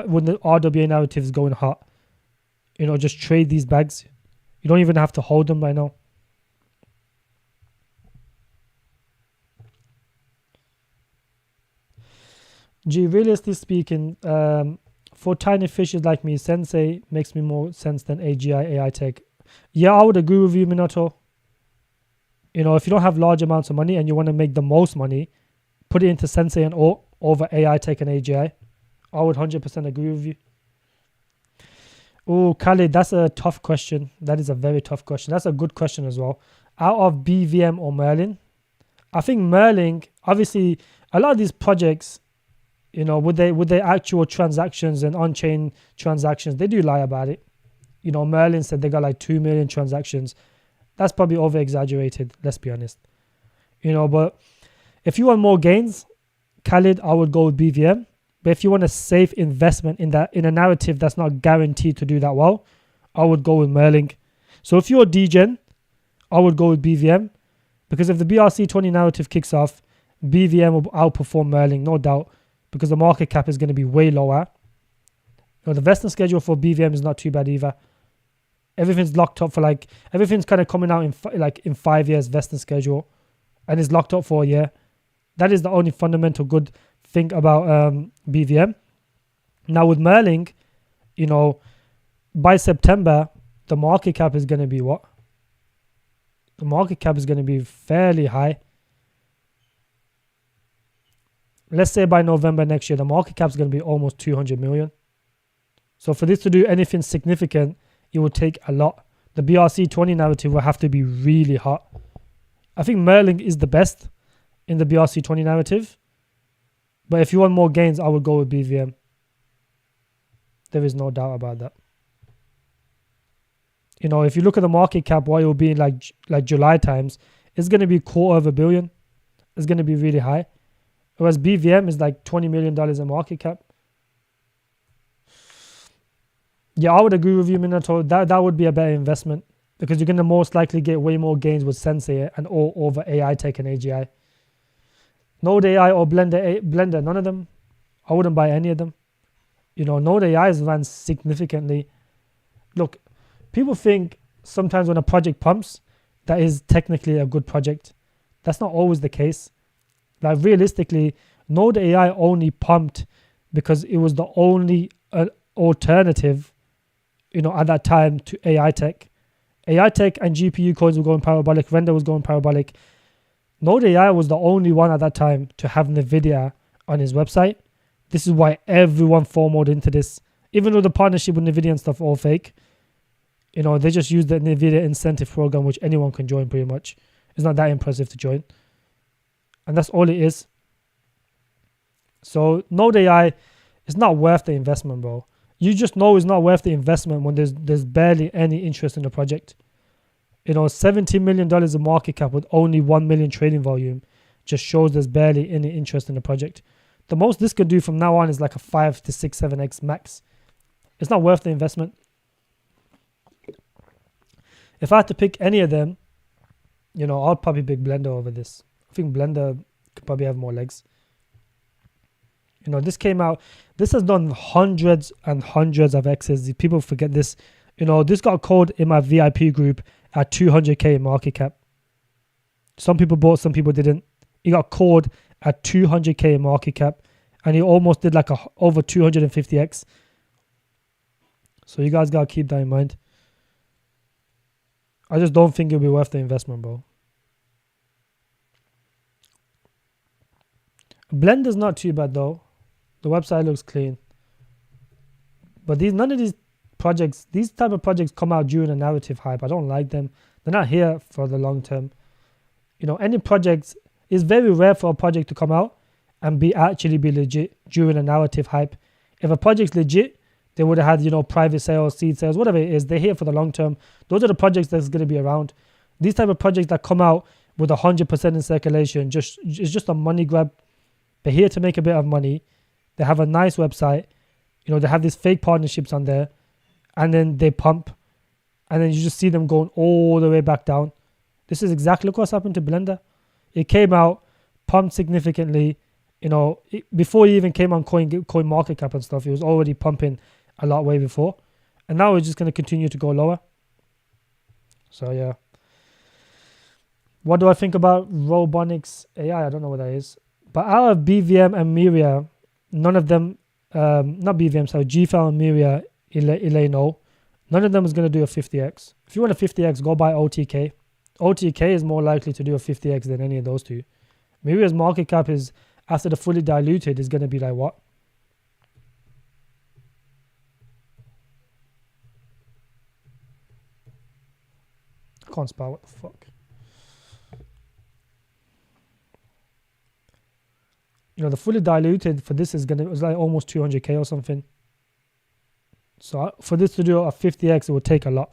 when the RWA narrative is going hot, you know, just trade these bags. You don't even have to hold them right now. Gee, realistically speaking, for tiny fishes like me, Sensei makes me more sense than AGI AI tech. Yeah, I would agree with you, Minato. You know, if you don't have large amounts of money and you want to make the most money, put it into Sensei and over AI tech and AGI. I would 100% agree with you. Oh, Khalid, that's a tough question. That is a very tough question. That's a good question as well. Out of BVM or Merlin, I think Merlin, obviously, a lot of these projects, you know, with their actual transactions and on-chain transactions, they do lie about it. You know, Merlin said they got like 2 million transactions. That's probably over-exaggerated, let's be honest. You know, but if you want more gains, Khalid, I would go with BVM. But if you want a safe investment in a narrative that's not guaranteed to do that well, I would go with Merlin. So if you're a degen, I would go with BVM. Because if the BRC20 narrative kicks off, BVM will outperform Merlin, no doubt. Because the market cap is going to be way lower. You know, the vesting schedule for BVM is not too bad either. Everything's locked up for everything's kind of coming out in 5 years vesting schedule. And it's locked up for a year. That is the only fundamental good thing about BVM. Now with Merlin, you know, by September, the market cap is going to be what? The market cap is going to be fairly high. Let's say by November next year, the market cap is going to be almost 200 million. So for this to do anything significant, it will take a lot. The BRC20 narrative will have to be really hot. I think Merlin is the best. in the BRC20 narrative. But if you want more gains, I would go with BVM. There is no doubt about that. You know, if you look at the market cap, what it will be in like July times, it's going to be $250 million. It's going to be really high. Whereas BVM is like $20 million in market cap. Yeah, I would agree with you, Minato. That would be a better investment because you're going to most likely get way more gains with Sensei and all over AI Tech and AGI. Node AI or Blender, none of them. I wouldn't buy any of them. You know, Node AI has ran significantly. Look, people think sometimes when a project pumps, that is technically a good project. That's not always the case. Like realistically, Node AI only pumped because it was the only alternative, you know, at that time to AI Tech. AI Tech and GPU coins were going parabolic. Render was going parabolic. Node AI was the only one at that time to have NVIDIA on his website. This is why everyone FOMO'd into this. Even though the partnership with NVIDIA and stuff all fake, you know, they just use the NVIDIA incentive program, which anyone can join pretty much. It's not that impressive to join. And that's all it is. So Node AI is not worth the investment, bro. You just know it's not worth the investment when there's barely any interest in the project. You know, $17 million in market cap with only 1 million trading volume just shows there's barely any interest in the project. The most this could do from now on is like a 5 to 6, 7x max. It's not worth the investment. If I had to pick any of them, you know, I'd probably pick Blender over this. I think Blender could probably have more legs. You know, this came out, this has done hundreds and hundreds of X's. People forget this. You know, this got called in my VIP group at 200k in market cap. Some people bought, some people didn't. He got called at 200k in market cap and he almost did like over 250x. So you guys gotta keep that in mind. I just don't think it'll be worth the investment, bro. Blender's not too bad though. The website looks clean. But none of these projects, these type of projects come out during a narrative hype. I don't like them. They're not here for the long term. You know, any projects, it's very rare for a project to come out and actually be legit during a narrative hype. If a project's legit, they would have had, you know, private sales, seed sales, whatever it is. They're here for the long term. Those are the projects that's going to be around. These type of projects that come out with 100% in circulation, it's just a money grab. They're here to make a bit of money. They have a nice website. You know, they have these fake partnerships on there. And then they pump. And then you just see them going all the way back down. This is exactly what's happened to Blender. It came out, pumped significantly. You know, before it even came on coin market cap and stuff, it was already pumping a lot way before. And now it's just going to continue to go lower. So, yeah. What do I think about Robonics AI? I don't know what that is. But out of BVM and Miria, none of them, not BVM, sorry, GFL and Miria, Eleno, none of them is going to do a 50x. If you want a 50x, go buy OTK. OTK is more likely to do a 50x than any of those two. Miria's market cap is, after the fully diluted, is going to be like what? I can't spell, what the fuck? You know, the fully diluted for this is it's like almost 200k or something. So for this to do a 50x, it would take a lot.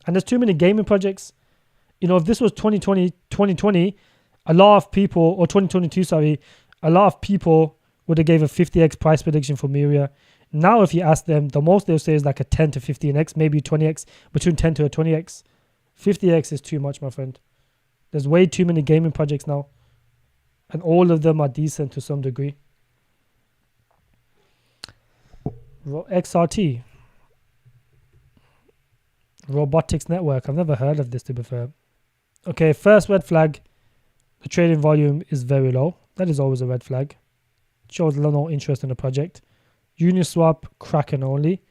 And there's too many gaming projects. You know, if this was 2020, a lot of people, or 2022, sorry, a lot of people would have gave a 50x price prediction for Miria. Now, if you ask them, the most they'll say is like a 10 to 15x, maybe 20x, between 10 to a 20x. 50x is too much, my friend. There's way too many gaming projects now. And all of them are decent to some degree. XRT. Robotics Network. I've never heard of this, to be fair. Okay, first red flag. The trading volume is very low. That is always a red flag. Shows no interest in the project. Uniswap, Kraken only.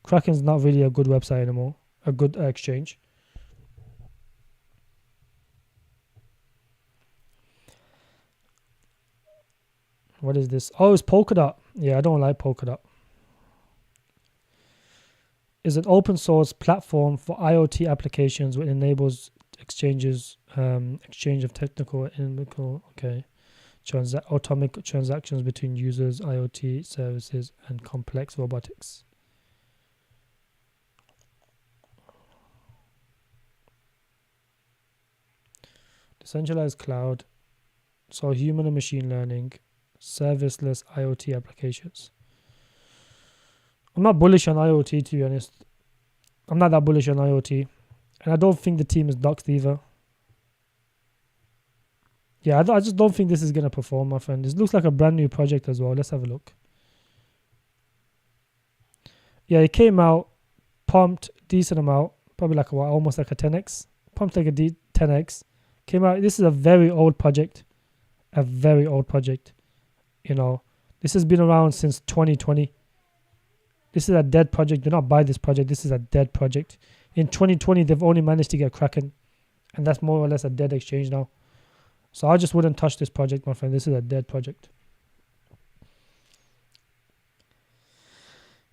Kraken's not really a good website anymore. A good exchange. What is this? Oh, it's Polkadot. Yeah, I don't like Polkadot. It's an open source platform for IoT applications which enables exchange of technical and chemical. Okay. atomic transactions between users, IoT services, and complex robotics. Decentralized cloud, so human and machine learning, serviceless IoT applications. I'm not bullish on IoT, to be honest. I'm not that bullish on IoT. And I don't think the team is doxed either. Yeah, I just don't think this is going to perform, my friend. This looks like a brand new project as well. Let's have a look. Yeah, it came out, pumped decent amount, probably like almost like a 10x. Pumped like a 10x. Came out, this is a very old project. A very old project. You know, this has been around since 2020. This is a dead project. Do not buy this project. This is a dead project. In 2020, they've only managed to get Kraken. And that's more or less a dead exchange now. So I just wouldn't touch this project, my friend. This is a dead project.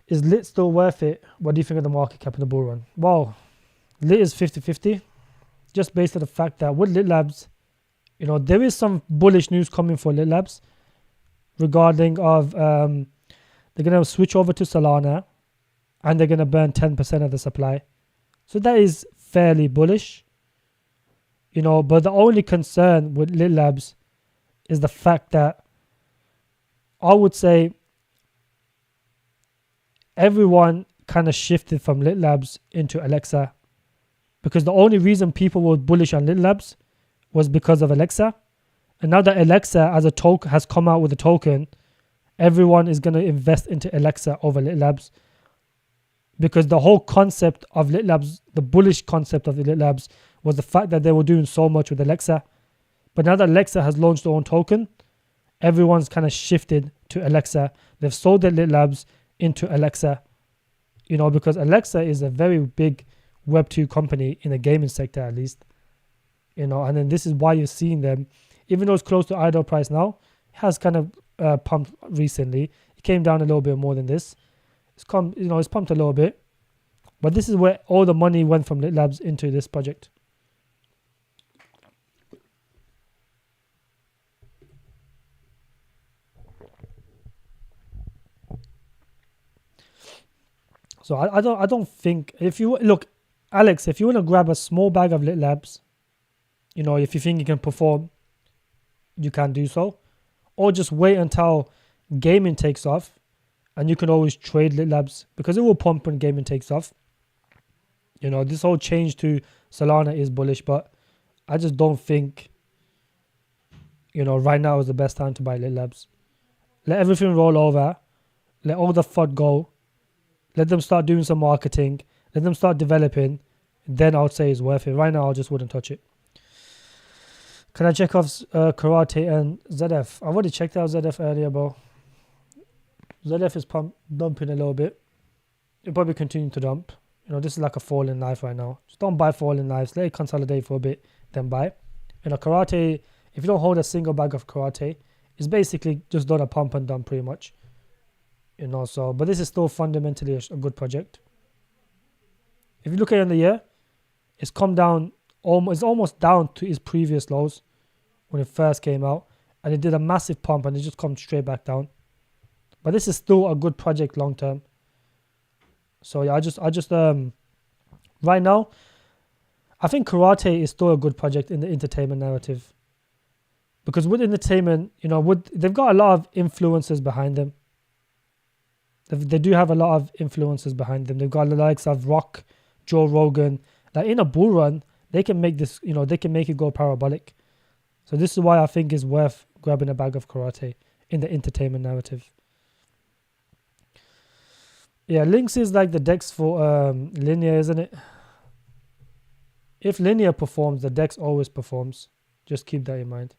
Is Lit still worth it? What do you think of the market cap in the bull run? Well, Lit is 50-50. Just based on the fact that with Lit Labs, you know, there is some bullish news coming for Lit Labs regarding of they're going to switch over to Solana and they're going to burn 10% of the supply. So that is fairly bullish. You know, but the only concern with Lit Labs is the fact that I would say everyone kind of shifted from Lit Labs into Alexa, because the only reason people were bullish on Lit Labs was because of Alexa. And now that Alexa as a token has come out with a token, everyone is going to invest into Alexa over Lit Labs, because the whole concept of Lit Labs, the bullish concept of the Lit Labs, was the fact that they were doing so much with Alexa. But now that Alexa has launched their own token, everyone's kind of shifted to Alexa. They've sold their Lit Labs into Alexa, you know, because Alexa is a very big Web2 company in the gaming sector, at least, you know. And then this is why you're seeing them, even though it's close to idle price now, it has kind of pumped recently. It came down a little bit more than this. It's pumped a little bit, but this is where all the money went from Lit Labs into this project. So I don't think, if you look, Alex, if you want to grab a small bag of Lit Labs, you know, if you think you can perform, you can do so, or just wait until gaming takes off, and you can always trade Lit Labs because it will pump when gaming takes off. You know, this whole change to Solana is bullish, but I just don't think, you know, right now is the best time to buy Lit Labs. Let everything roll over, let all the FUD go, let them start doing some marketing, let them start developing, then I would say it's worth it. Right now, I just wouldn't touch it. Can I check off Karate and ZF? I've already checked out ZF earlier, bro. ZF is dumping a little bit. It'll probably continue to dump. You know, this is like a falling knife right now. Just don't buy falling knives. Let it consolidate for a bit, then buy. You know, Karate, if you don't hold a single bag of Karate, it's basically just done a pump and dump pretty much. You know, so, but this is still fundamentally a good project. If you look at it in the year, it's come down, it's almost down to its previous lows when it first came out, and it did a massive pump and it just come straight back down. But this is still a good project long term. So yeah, I just right now, I think Karate is still a good project in the entertainment narrative, because with entertainment, you know, they've got a lot of influences behind them. They do have a lot of influences behind them. They've got the likes of Rock, Joe Rogan. Like in a bull run, they can make this, you know, they can make it go parabolic. So this is why I think it's worth grabbing a bag of Karate in the entertainment narrative. Yeah, Lynx is like the DEX for Linear, isn't it? If Linear performs, the DEX always performs. Just keep that in mind.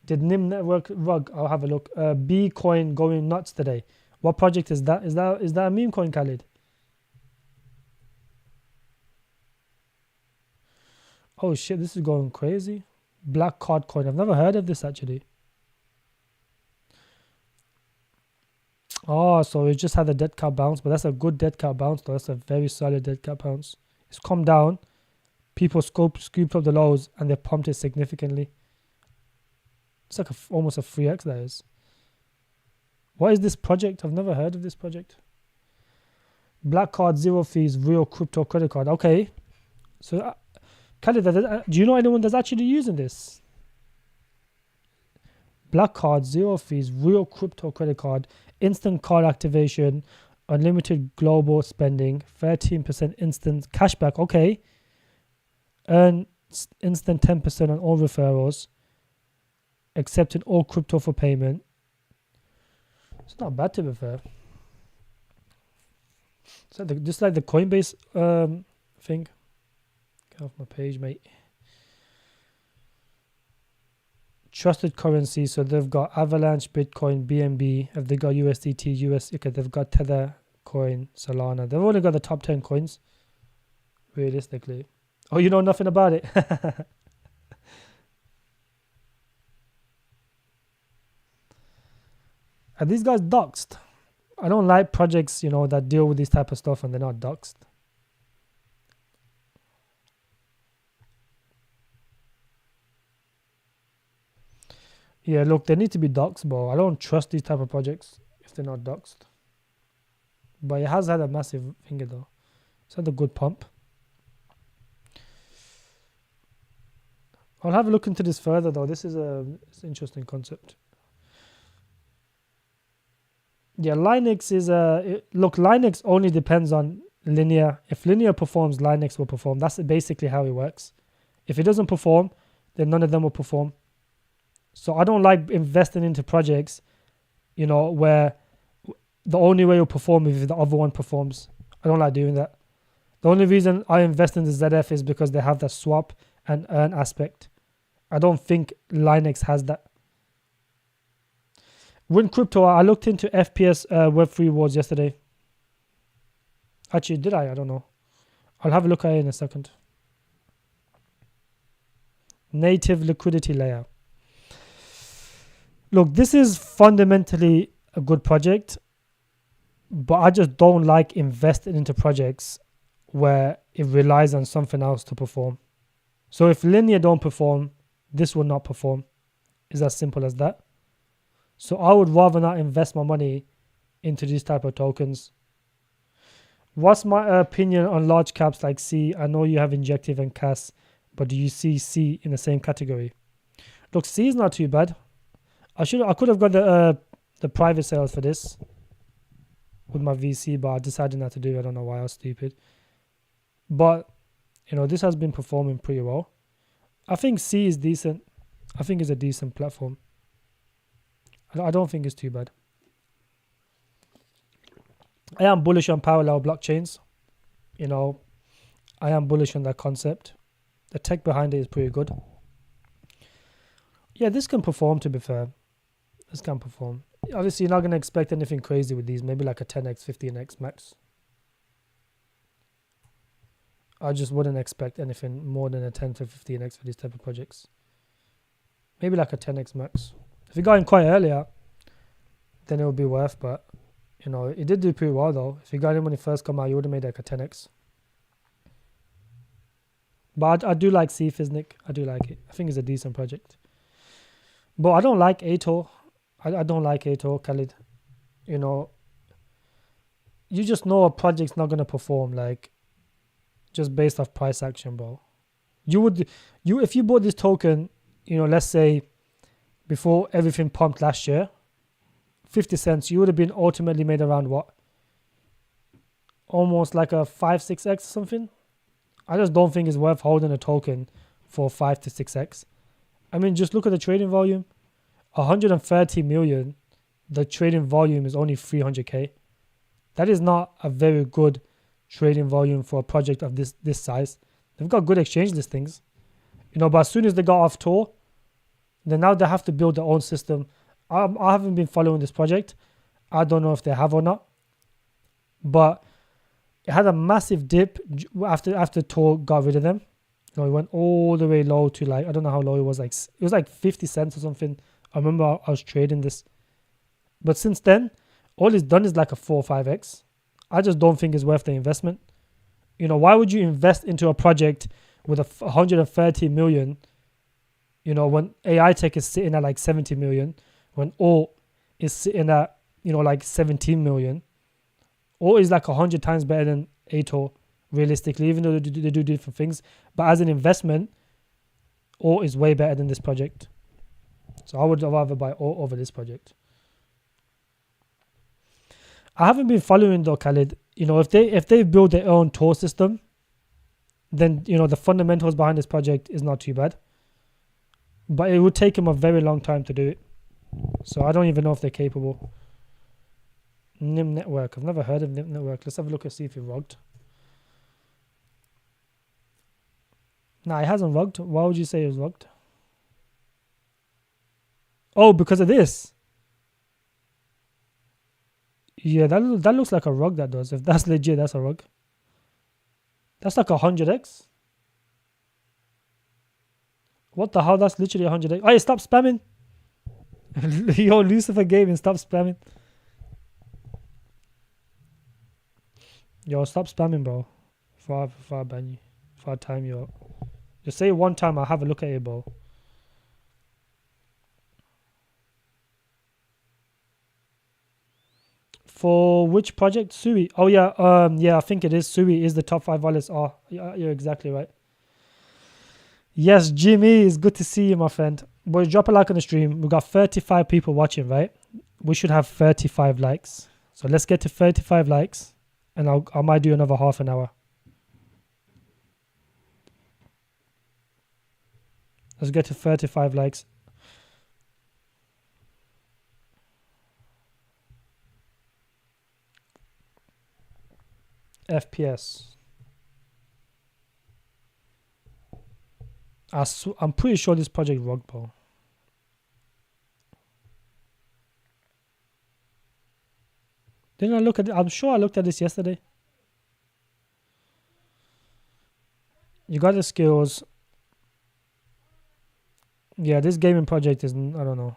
Did NIM Network rug? I'll have a look. B coin going nuts today. What project is that? Is that a meme coin, Khalid? Oh shit, this is going crazy. Black card coin. I've never heard of this actually. Oh, so it just had a dead cat bounce, but that's a good dead cat bounce though. That's a very solid dead cat bounce. It's come down. People scooped up the lows and they pumped it significantly. It's like almost a 3x, that is. What is this project? I've never heard of this project. Black card, zero fees, real crypto credit card. Okay. So, Khalid, do you know anyone that's actually using this? Black card, zero fees, real crypto credit card, instant card activation, unlimited global spending, 13% instant cashback. Okay. Earn instant 10% on all referrals. Accepting all crypto for payment. It's not bad, to be fair. So just like the Coinbase thing. Get off my page, mate. Trusted currency. So they've got Avalanche, Bitcoin, BNB. Have they got USDT, Okay, they've got Tether coin, Solana. They've only got the top 10 coins, realistically. Oh, you know nothing about it. Are these guys doxed? I don't like projects, that deal with this type of stuff and they're not doxed. Yeah, look, they need to be doxed, bro. I don't trust these type of projects if they're not doxed. But it has had a massive finger, though. It's had a good pump. I'll have a look into this further, though. This is it's an interesting concept. Yeah, Linux is look, Linux only depends on linear. If linear performs, Linux will perform. That's basically how it works. If it doesn't perform, then none of them will perform. So I don't like investing into projects, where the only way you'll perform is if the other one performs. I don't like doing that. The only reason I invest in the ZF is because they have that swap and earn aspect. I don't think Linux has that. Win crypto, I looked into FPS Web3 rewards yesterday. Actually, did I? I don't know. I'll have a look at it in a second. Native liquidity layer. Look, this is fundamentally a good project, but I just don't like investing into projects where it relies on something else to perform. So if linear don't perform, this will not perform. It's as simple as that. So I would rather not invest my money into these type of tokens. What's my opinion on large caps like C? I know you have Injective and CAS, but do you see C in the same category? Look, C is not too bad. I could have got the private sales for this with my VC, but I decided not to do it. I don't know why. I was stupid. But this has been performing pretty well. I think C is decent. I think it's a decent platform. I don't think it's too bad. I am bullish on parallel blockchains. I am bullish on that concept. The tech behind it is pretty good. Yeah, this can perform, to be fair. This can perform. Obviously, you're not going to expect anything crazy with these. Maybe like a 10x, 15x max. I just wouldn't expect anything more than a 10 to 15x for these type of projects. Maybe like a 10x max. If you got in quite earlier, then it would be worth, but it did do pretty well though. If you got in when it first come out, you would have made like a 10x. But I do like CFiznik. I do like it. I think it's a decent project. But I don't like ATO. I don't like ATO, Khalid. You just know a project's not going to perform, like, just based off price action, bro. If you bought this token, let's say, before everything pumped last year, 50 cents, you would have been ultimately made around what? Almost like a 5-6x or something. I just don't think it's worth holding a token for 5 to 6x. I mean, just look at the trading volume. 130 million, the trading volume is only 300k. That is not a very good trading volume for a project of this size. They've got good exchange listings, but as soon as they got off tour, then now they have to build their own system. I haven't been following this project. I don't know if they have or not. But it had a massive dip after Tor got rid of them. It went all the way low to I don't know how low it was. It was like 50 cents or something. I remember I was trading this. But since then, all it's done is like a 4 or 5x. I just don't think it's worth the investment. Why would you invest into a project with 130 million You know, when AI tech is sitting at like 70 million, when alt is sitting at, like 17 million, alt is like 100 times better than ATOR, realistically, even though they do different things. But as an investment, alt is way better than this project. So I would rather buy alt over this project. I haven't been following though, Khalid. If they build their own tour system, then the fundamentals behind this project is not too bad. But it would take them a very long time to do it. So I don't even know if they're capable. NIM Network. I've never heard of NIM Network. Let's have a look and see if it rogged. Nah, it hasn't rogged. Why would you say it was rogged? Oh, because of this. Yeah, that looks like a rug, that does. If that's legit, that's a rug. That's like 100x. What the hell? That's literally 100x. Hey, stop spamming. Yo, Lucifer Gaming, stop spamming. Yo, stop spamming, bro. Before I ban you. Before I time you up. Just say it one time, I'll have a look at it, bro. For which project? Sui. Oh yeah, I think it is. Sui is the top 5 wallets. Oh, yeah, you're exactly right. Yes, Jimmy, it's good to see you, my friend. Boys, drop a like on the stream. We've got 35 people watching, right? We should have 35 likes. So let's get to 35 likes, and I might do another half an hour. Let's get to 35 likes. FPS. I'm pretty sure this project rogged, bro. Didn't I look at it? I'm sure I looked at this yesterday. You got the skills. Yeah, this gaming project is, I don't know.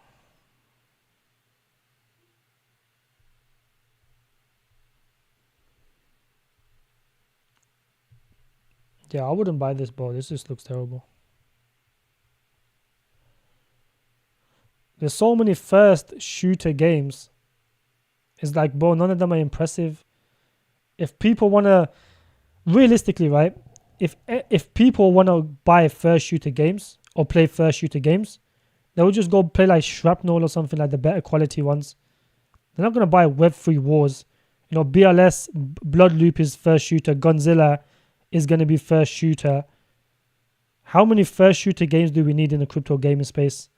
Yeah, I wouldn't buy this, bro. This just looks terrible. There's so many first shooter games. It's like, bro, none of them are impressive. If people want to, realistically, right? If people want to buy first shooter games or play first shooter games, they will just go play like Shrapnel or something, like the better quality ones. They're not going to buy Web3 Wars. BLS, Bloodloop is first shooter. Gunzilla is going to be first shooter. How many first shooter games do we need in the crypto gaming space?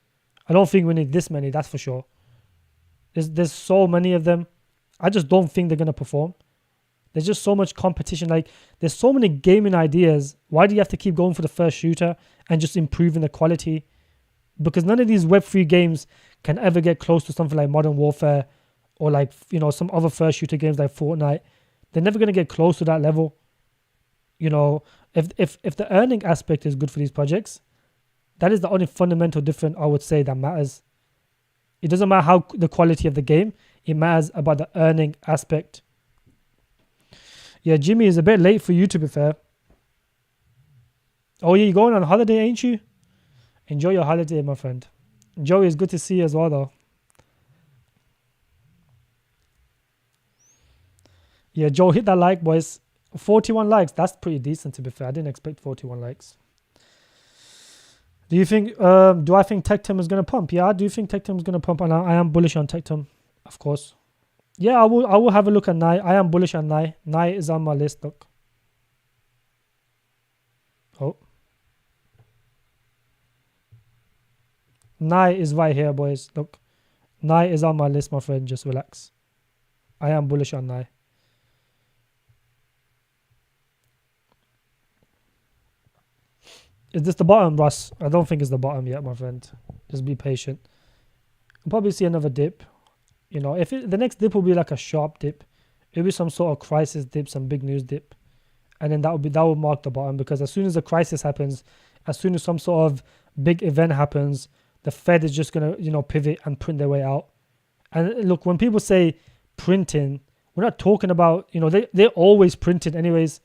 I don't think we need this many, that's for sure. There's so many of them. I just don't think they're going to perform. There's just so much competition. Like, there's so many gaming ideas. Why do you have to keep going for the first shooter and just improving the quality? Because none of these Web3 games can ever get close to something like Modern Warfare or like, some other first shooter games like Fortnite. They're never going to get close to that level. If the earning aspect is good for these projects, that is the only fundamental difference I would say that matters. It doesn't matter how the quality of the game. It matters about the earning aspect. Yeah, Jimmy, is a bit late for you, to be fair. Oh yeah, you're going on holiday, ain't you? Enjoy your holiday, my friend. Joey, it's good to see you as well, though. Yeah, Joe, hit that like, boys. 41 likes. That's pretty decent, to be fair. I didn't expect 41 likes. Do you think? Do I think Tectum is going to pump? Yeah, I do think Tectum is going to pump, and I am bullish on Tectum, of course. Yeah, I will have a look at Nai. I am bullish on Nai. Nai is on my list. Look. Oh. Nai is right here, boys. Look. Nai is on my list, my friend. Just relax. I am bullish on Nai. Is this the bottom, Russ? I don't think it's the bottom yet, my friend. Just be patient. We'll probably see another dip. If the next dip will be like a sharp dip, it'll be some sort of crisis dip, some big news dip, and then that will mark the bottom, because as soon as a crisis happens, as soon as some sort of big event happens, the Fed is just gonna pivot and print their way out. And look, when people say printing, we're not talking about they're always printing anyways.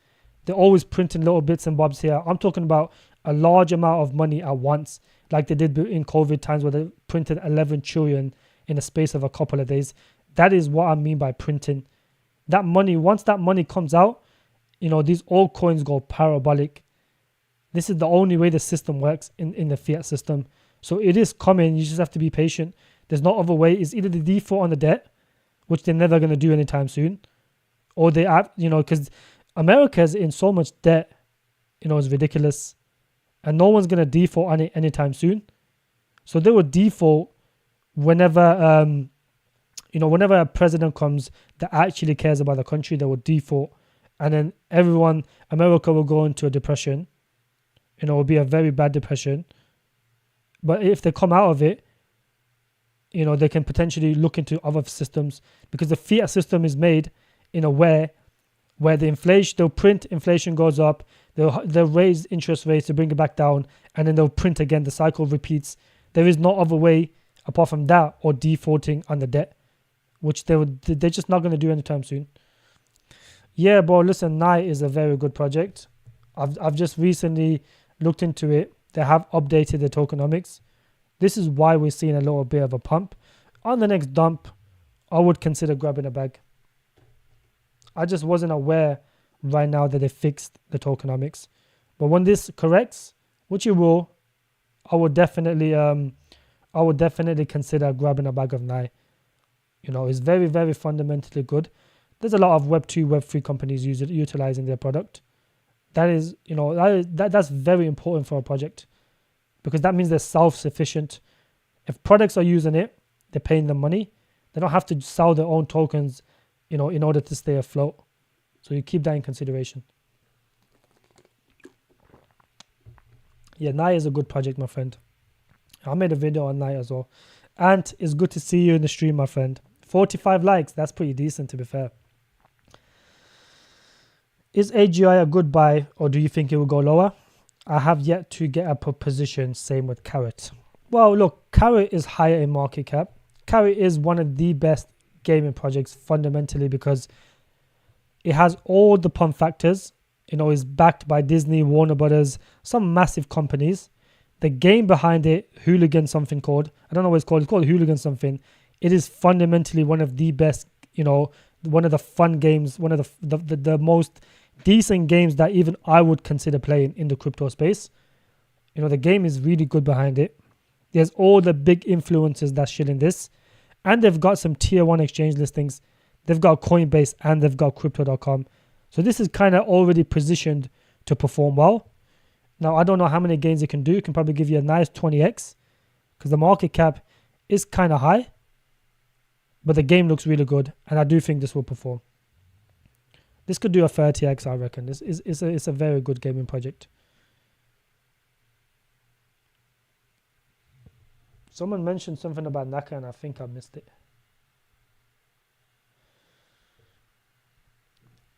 They're always printing little bits and bobs here. I'm talking about a large amount of money at once. like they did in COVID times where they printed 11 trillion in the space of a couple of days. That is what I mean by printing. That money, once that money comes out, these altcoins go parabolic. This is the only way the system works in the fiat system. So it is coming. You just have to be patient. There's no other way. It's either the default on the debt, which they're never going to do anytime soon, or they have, because America's in so much debt, it's ridiculous, and no one's going to default on it anytime soon. So they will default whenever, whenever a president comes that actually cares about the country, they will default, and then America will go into a depression. It will be a very bad depression. But if they come out of it, they can potentially look into other systems, because the fiat system is made in a way where the inflation, they'll print, inflation goes up, they'll raise interest rates to bring it back down, and then they'll print again. The cycle repeats. There is no other way apart from that or defaulting on the debt, which they're just not going to do anytime soon. Yeah, bro, listen, Nye is a very good project. I've just recently looked into it. They have updated the tokenomics. This is why we're seeing a little bit of a pump. On the next dump, I would consider grabbing a bag. I just wasn't aware right now that they fixed the tokenomics. But when this corrects, which it will, I would definitely consider grabbing a bag of Nye. It's very, very fundamentally good. There's a lot of Web 2, Web 3 companies utilizing their product. That is, that's very important for a project, because that means they're self-sufficient. If products are using it, they're paying them money. They don't have to sell their own tokens, in order to stay afloat. So you keep that in consideration. Yeah, Nye is a good project, my friend. I made a video on Nye as well. And it's good to see you in the stream, my friend. 45 likes, that's pretty decent, to be fair. Is AGI a good buy, or do you think it will go lower? I have yet to get a position. Same with Carrot. Well, look, Carrot is higher in market cap. Carrot is one of the best gaming projects fundamentally, because it has all the pump factors. It's backed by Disney, Warner Brothers, some massive companies. The game behind it, Hooligan something called, I don't know what it's called. It's called Hooligan something. It is fundamentally one of the best, one of the fun games, one of the most decent games that even I would consider playing in the crypto space. The game is really good behind it. There's all the big influencers that's shilling this, and they've got some tier 1 exchange listings. They've got Coinbase and they've got crypto.com. So this is kind of already positioned to perform well. Now, I don't know how many gains it can do. It can probably give you a nice 20x, because the market cap is kind of high, but the game looks really good, and I do think this will perform. This could do a 30x, I reckon. It's a very good gaming project. Someone mentioned something about Naka, and I think I missed it.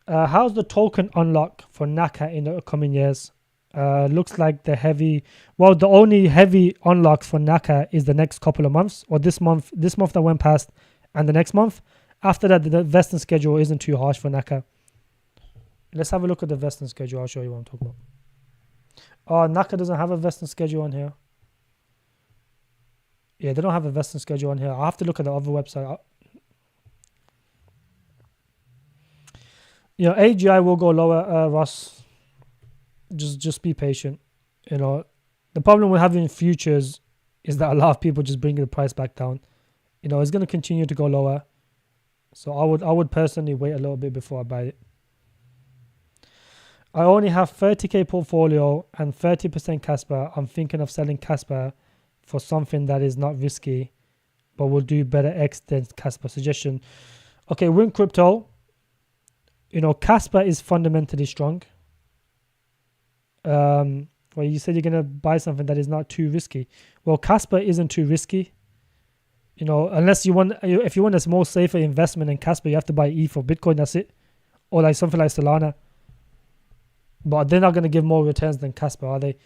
How's the token unlock for Naka in the coming years? Looks like the only heavy unlocks for Naka is the next couple of months, or this month that went past, and the next month. After that, the vesting schedule isn't too harsh for Naka. Let's have a look at the vesting schedule. I'll show you what I'm talking about. Naka doesn't have a vesting schedule on here. Yeah, they don't have a vesting schedule on here. I'll have to look at the other website. AGI will go lower, Ross. Just be patient. The problem with having futures is that a lot of people just bring the price back down. It's going to continue to go lower. So I would personally wait a little bit before I buy it. I only have 30k portfolio and 30% Casper. I'm thinking of selling Casper for something that is not risky, but will do better X than Casper. Suggestion. Okay, Win Crypto. Casper is fundamentally strong. Well, you said you're going to buy something that is not too risky. Well, Casper isn't too risky. Unless if you want a more safer investment in Casper, you have to buy ETH or Bitcoin, that's it. Or like something like Solana. But they're not going to give more returns than Casper, are they?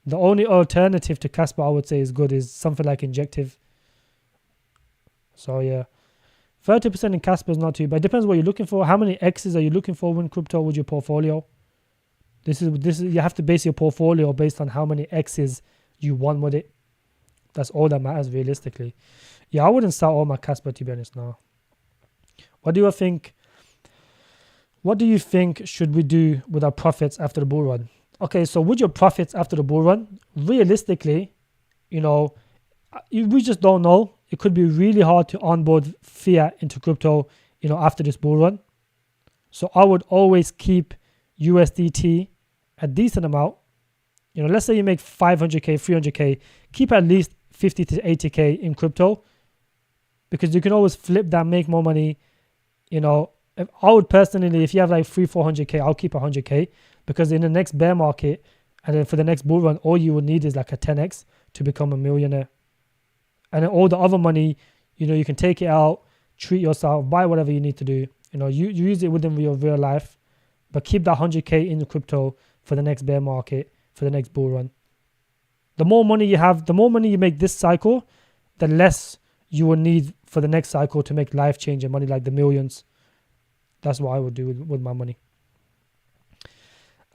The only alternative to Casper I would say is good is something like Injective. So yeah. 30% in Casper is not too bad. It depends what you're looking for. How many X's are you looking for when crypto with your portfolio? This is you have to base your portfolio based on how many X's you want with it. That's all that matters realistically. Yeah, I wouldn't sell all my Casper, to be honest, now. What do you think? What do you think should we do with our profits after the bull run? Okay, so with your profits after the bull run, realistically, we just don't know. It could be really hard to onboard fiat into crypto, after this bull run. So I would always keep USDT a decent amount. Let's say you make 500k, 300k, keep at least 50 to 80k in crypto, because you can always flip that, make more money. If I would personally, if you have like 400k, I'll keep 100k, because in the next bear market and then for the next bull run, all you would need is like a 10x to become a millionaire. And then all the other money, you can take it out, treat yourself, buy whatever you need to do. You use it within your real life, but keep that 100k in the crypto for the next bear market, for the next bull run. The more money you have, the more money you make this cycle, the less you will need for the next cycle to make life-changing money, like the millions. That's what I would do with my money.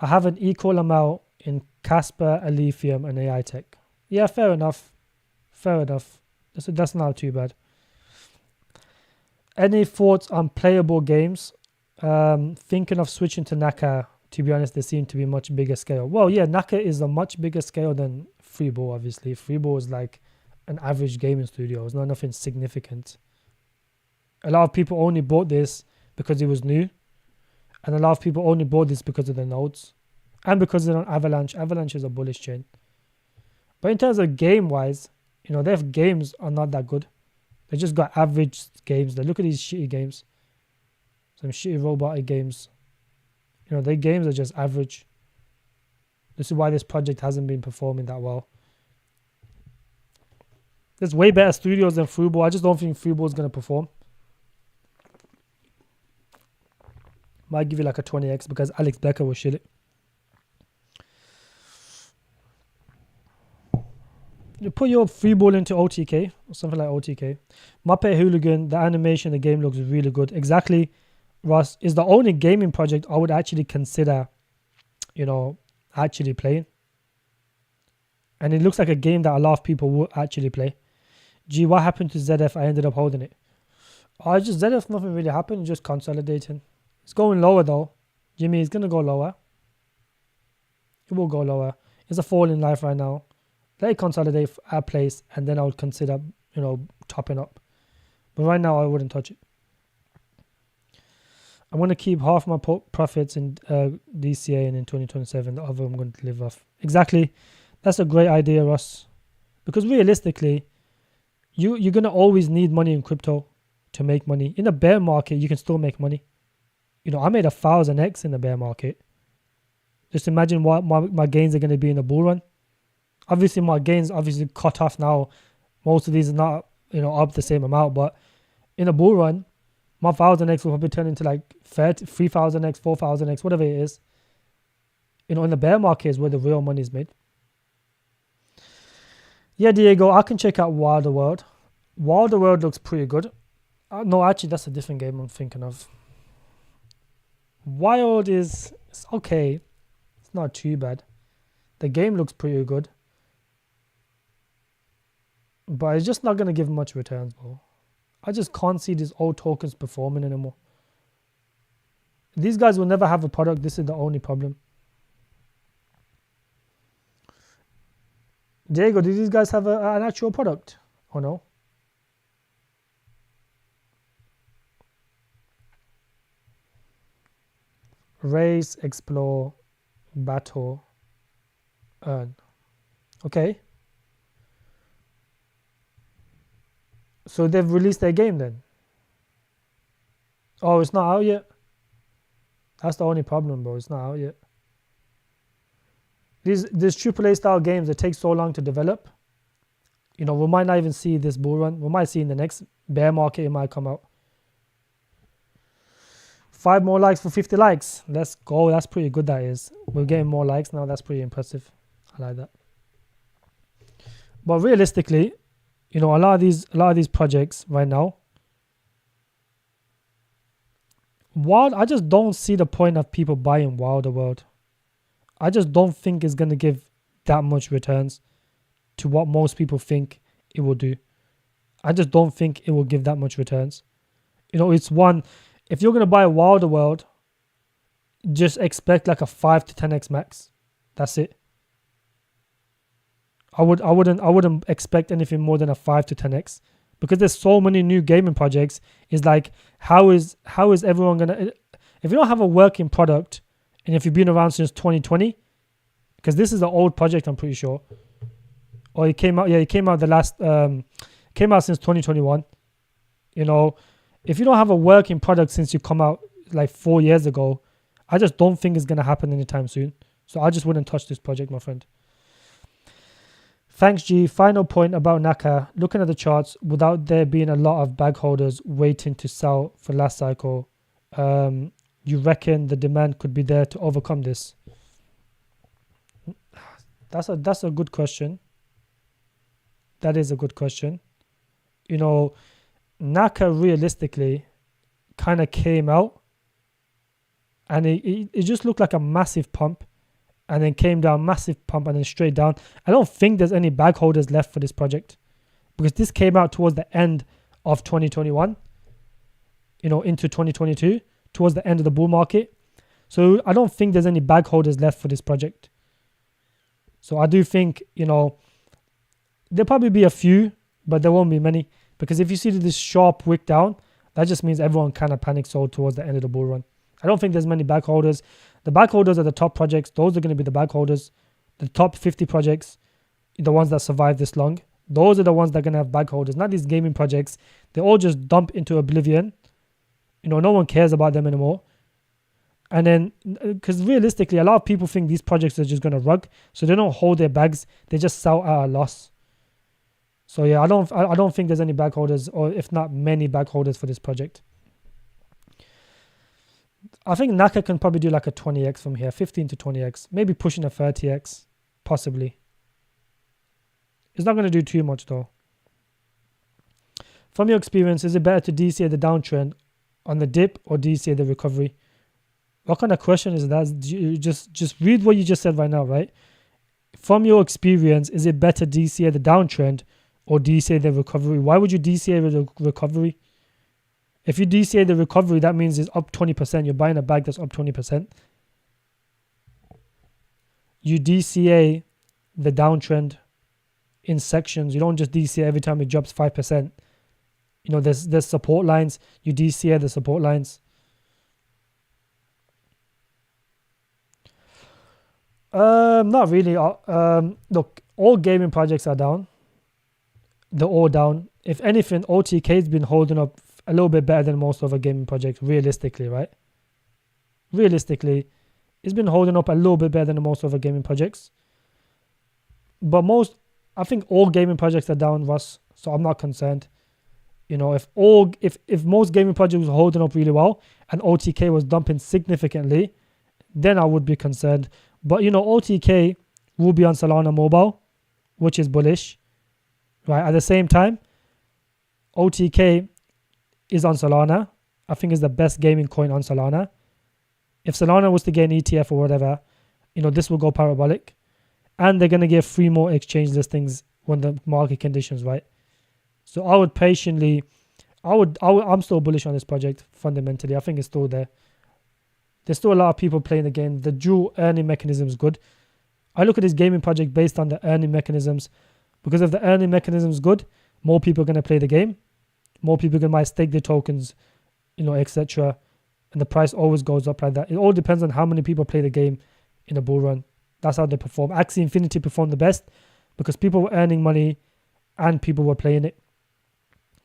I have an equal amount in Casper, Alephium, and AI Tech. Yeah, fair enough. That's not too bad. Any thoughts on playable games? Thinking of switching to Naka. To be honest, they seem to be much bigger scale. Well, yeah, Naka is a much bigger scale than Freeball, obviously. Freeball is like an average gaming studio. It's not nothing significant. A lot of people only bought this because it was new. And a lot of people only bought this because of the nodes. And because it's on Avalanche. Avalanche is a bullish chain. But in terms of game-wise, their games are not that good. They just got average games. Look at these shitty games. Some shitty robotic games. Their games are just average. This is why this project hasn't been performing that well. There's way better studios than Freeball. I just don't think Freeball is going to perform. Might give you like a 20x because Alex Becker will shit it. You put your Freeball into OTK or something like OTK. Muppet Hooligan, the animation, the game looks really good. Exactly. Russ is the only gaming project I would actually consider, actually playing. And it looks like a game that a lot of people would actually play. Gee, what happened to ZF? I ended up holding it. ZF, nothing really happened, just consolidating. It's going lower though. Jimmy, it's going to go lower. It will go lower. It's a fall in life right now. Let it consolidate at place, and then I would consider, topping up. But right now, I wouldn't touch it. I'm going to keep half my profits in DCA, and in 2027, the other I'm going to live off. Exactly. That's a great idea, Russ. Because realistically, you're going to always need money in crypto to make money. In a bear market, you can still make money. I made 1,000x in the bear market. Just imagine what my gains are going to be in the bull run. Obviously, my gains cut off now. Most of these are not, up the same amount. But in a bull run, my 1,000x will probably turn into like 3,000x, 4,000x, whatever it is. In the bear market is where the real money is made. Yeah, Diego, I can check out Wilder World. Wilder World looks pretty good. No, actually, that's a different game I'm thinking of. Wild it's okay. It's not too bad. The game looks pretty good. But it's just not going to give much returns, bro. I just can't see these old tokens performing anymore. These guys will never have a product. This is the only problem. Diego, do these guys have an actual product or no? Race, explore, battle, earn. Okay. So they've released their game then? Oh, it's not out yet? That's the only problem, bro. It's not out yet. These AAA style games that take so long to develop, we might not even see this bull run. We might see in the next bear market it might come out. 5 more likes for 50 likes. Let's go. That's pretty good, that is. We're getting more likes now. That's pretty impressive. I like that. But realistically, a lot of these projects right now, I just don't see the point of people buying Wilder World. I just don't think it's going to give that much returns to what most people think it will do. I just don't think it will give that much returns. It's one, if you're going to buy a Wilder World, just expect like a 5 to 10x max. That's it. I wouldn't expect anything more than a 5 to 10x, because there's so many new gaming projects. It's like, how is everyone gonna, if you don't have a working product, and if you've been around since 2020, because this is an old project, I'm pretty sure, or it came out since 2021. If you don't have a working product since you come out like 4 years ago, I just don't think it's gonna happen anytime soon. So I just wouldn't touch this project, my friend. Thanks, G. Final point about Naka. Looking at the charts, without there being a lot of bag holders waiting to sell for last cycle, you reckon the demand could be there to overcome this? That's a good question. That is a good question. Naka realistically kind of came out and it just looked like a massive pump, and then came down, massive pump, and then straight down. I don't think there's any bag holders left for this project, because this came out towards the end of 2021, into 2022, towards the end of the bull market. So I don't think there's any bag holders left for this project. So I do think, there'll probably be a few, but there won't be many, because if you see this sharp wick down, that just means everyone kind of panic sold towards the end of the bull run. I don't think there's many bag holders. The bag holders are the top projects. Those are going to be the bag holders. The top 50 projects, the ones that survive this long, those are the ones that are going to have bag holders, not these gaming projects. They all just dump into oblivion. No one cares about them anymore. And then, because realistically, a lot of people think these projects are just going to rug, so they don't hold their bags. They just sell at a loss. So yeah, I don't think there's any bag holders, or if not many bag holders for this project. I think Naka can probably do like a 20x from here, 15 to 20x, maybe pushing a 30x, possibly. It's not going to do too much though. From your experience, is it better to DCA the downtrend on the dip or DCA the recovery? What kind of question is that? You just read what you just said right now, right? From your experience, is it better DCA the downtrend or DCA the recovery? Why would you DCA the recovery? If you DCA the recovery, that means it's up 20%. You're buying a bag that's up 20%. You DCA the downtrend in sections. You don't just DCA every time it drops 5%. There's support lines. You DCA the support lines. Not really. Look, all gaming projects are down. They're all down. If anything, OTK's been holding up a little bit better than most of our gaming projects, realistically, right? Realistically, it's been holding up a little bit better than most of our gaming projects. But I think all gaming projects are down, Russ, so I'm not concerned. If most gaming projects were holding up really well and OTK was dumping significantly, then I would be concerned. But, OTK will be on Solana Mobile, which is bullish, right? At the same time, OTK is on Solana. I think it's the best gaming coin on Solana. If Solana was to get an ETF or whatever, this will go parabolic. And they're going to get 3 more exchange listings when the market conditions, right? So I would patiently, I'm still bullish on this project fundamentally. I think it's still there. There's still a lot of people playing the game. The dual earning mechanism is good. I look at this gaming project based on the earning mechanisms, because if the earning mechanism is good, more people are going to play the game. More people might stake their tokens, etc. And the price always goes up like that. It all depends on how many people play the game in a bull run. That's how they perform. Axie Infinity performed the best because people were earning money and people were playing it.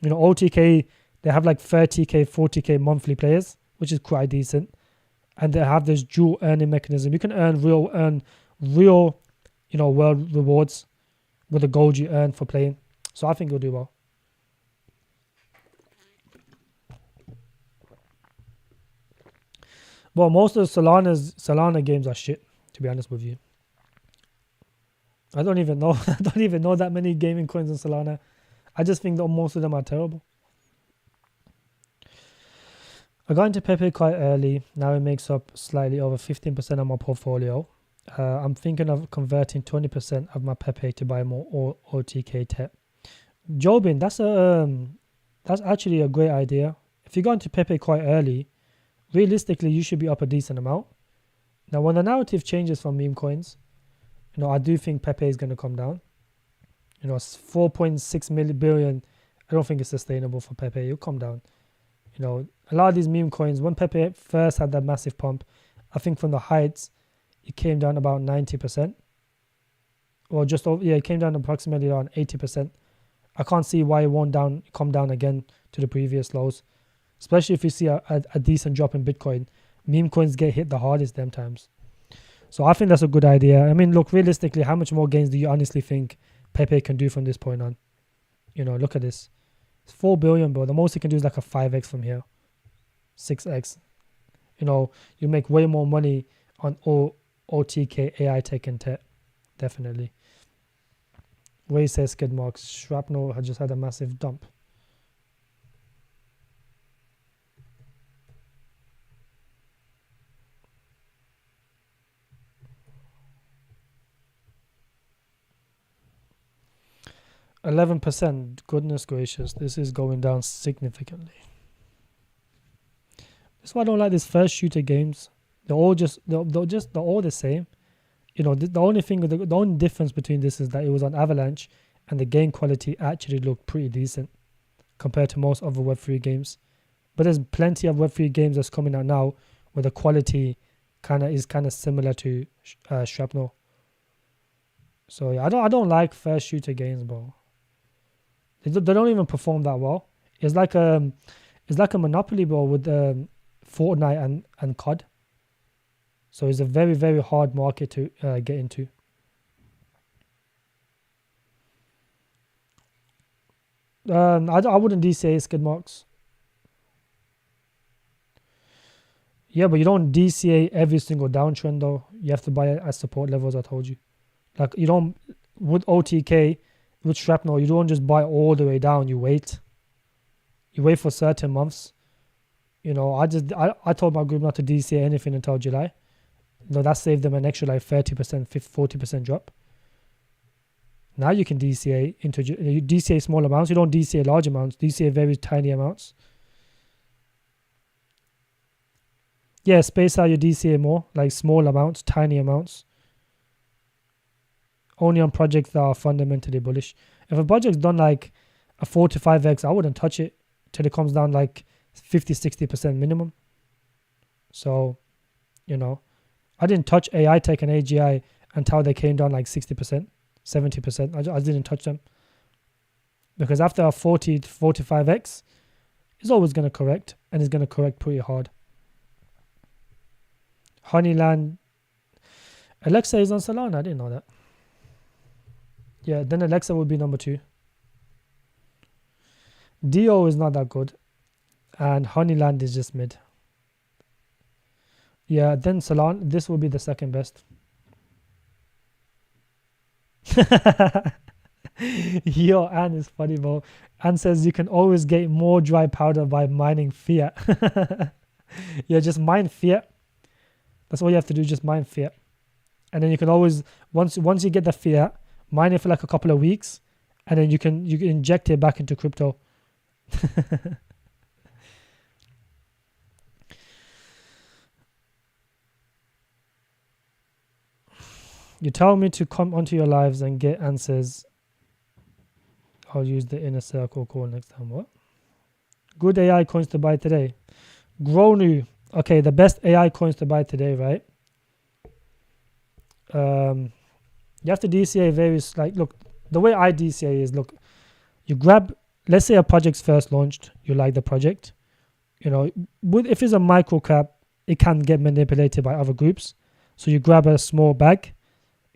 OTK, they have like 30k, 40k monthly players, which is quite decent. And they have this dual earning mechanism. You can earn real, world rewards with the gold you earn for playing. So I think you'll do well. Well, most of Solana games are shit, to be honest with you. I don't even know that many gaming coins on Solana. I just think that most of them are terrible. I got into Pepe quite early. Now it makes up slightly over 15% of my portfolio. I'm thinking of converting 20% of my Pepe to buy more OTK TEP. Jobin, that's actually a great idea. If you go into Pepe quite early, realistically you should be up a decent amount. Now when the narrative changes from meme coins, I do think Pepe is going to come down. It's 4.6 billion. I don't think it's sustainable for Pepe. It'll come down. A lot of these meme coins, when Pepe first had that massive pump, I think from the heights, it came down about 90%. Or just over, yeah, it came down approximately around 80%. I can't see why it won't come down again to the previous lows, especially if you see a decent drop in Bitcoin. Meme coins get hit the hardest them times. So I think that's a good idea. I mean, look, realistically, how much more gains do you honestly think Pepe can do from this point on? Look at this. It's 4 billion, bro. The most it can do is like a 5x from here. 6x. You make way more money on OTK, AI tech and tech. Definitely. Way says skid marks. Shrapnel had just had a massive dump. %. Goodness gracious, this is going down significantly. That's why I don't like these first shooter games. They're all they're all the same. The only difference between this is that it was on Avalanche, and the game quality actually looked pretty decent compared to most other Web3 games. But there's plenty of Web3 games that's coming out now where the quality is similar to Shrapnel. So yeah, I don't like first shooter games, bro. They don't even perform that well. It's like a Monopoly, bro, with Fortnite and COD. So it's a very, very hard market to get into. I wouldn't DCA skid marks. Yeah, but you don't DCA every single downtrend though. You have to buy it at support levels, I told you. Like you don't, with OTK, with Shrapnel, you don't just buy all the way down. You wait for certain months. I told my group not to DCA anything until July. That saved them an extra like 30%, 40% drop. Now you can DCA you DCA small amounts. You don't DCA large amounts. DCA very tiny amounts. Yeah, space out your DCA more, like small amounts, tiny amounts. Only on projects that are fundamentally bullish. If a project's done like a 4 to 5x, I wouldn't touch it till it comes down like 50-60% minimum. So, I didn't touch AI Tech and AGI until they came down like 60%, 70%. I didn't touch them. Because after a 40 to 45x, it's always going to correct, and it's going to correct pretty hard. Honeyland. Alexa is on Solana. I didn't know that. Yeah, then Alexa would be number 2. Dio is not that good. And Honeyland is just mid. Yeah, then Solana. This will be the second best. Yo, Anne is funny, bro. Anne says you can always get more dry powder by mining fiat. Yeah, just mine fiat. That's all you have to do, just mine fiat. And then you can always, once you get the fiat, mine it for like a couple of weeks, and then you can inject it back into crypto. You tell me to come onto your lives and get answers. I'll use the inner circle call next time. What? Good AI coins to buy today. Gronu. Okay, the best AI coins to buy today, right? You have to DCA various, look, the way I DCA is, look, you grab, let's say a project's first launched, you like the project, if it's a micro cap, it can get manipulated by other groups. So you grab a small bag.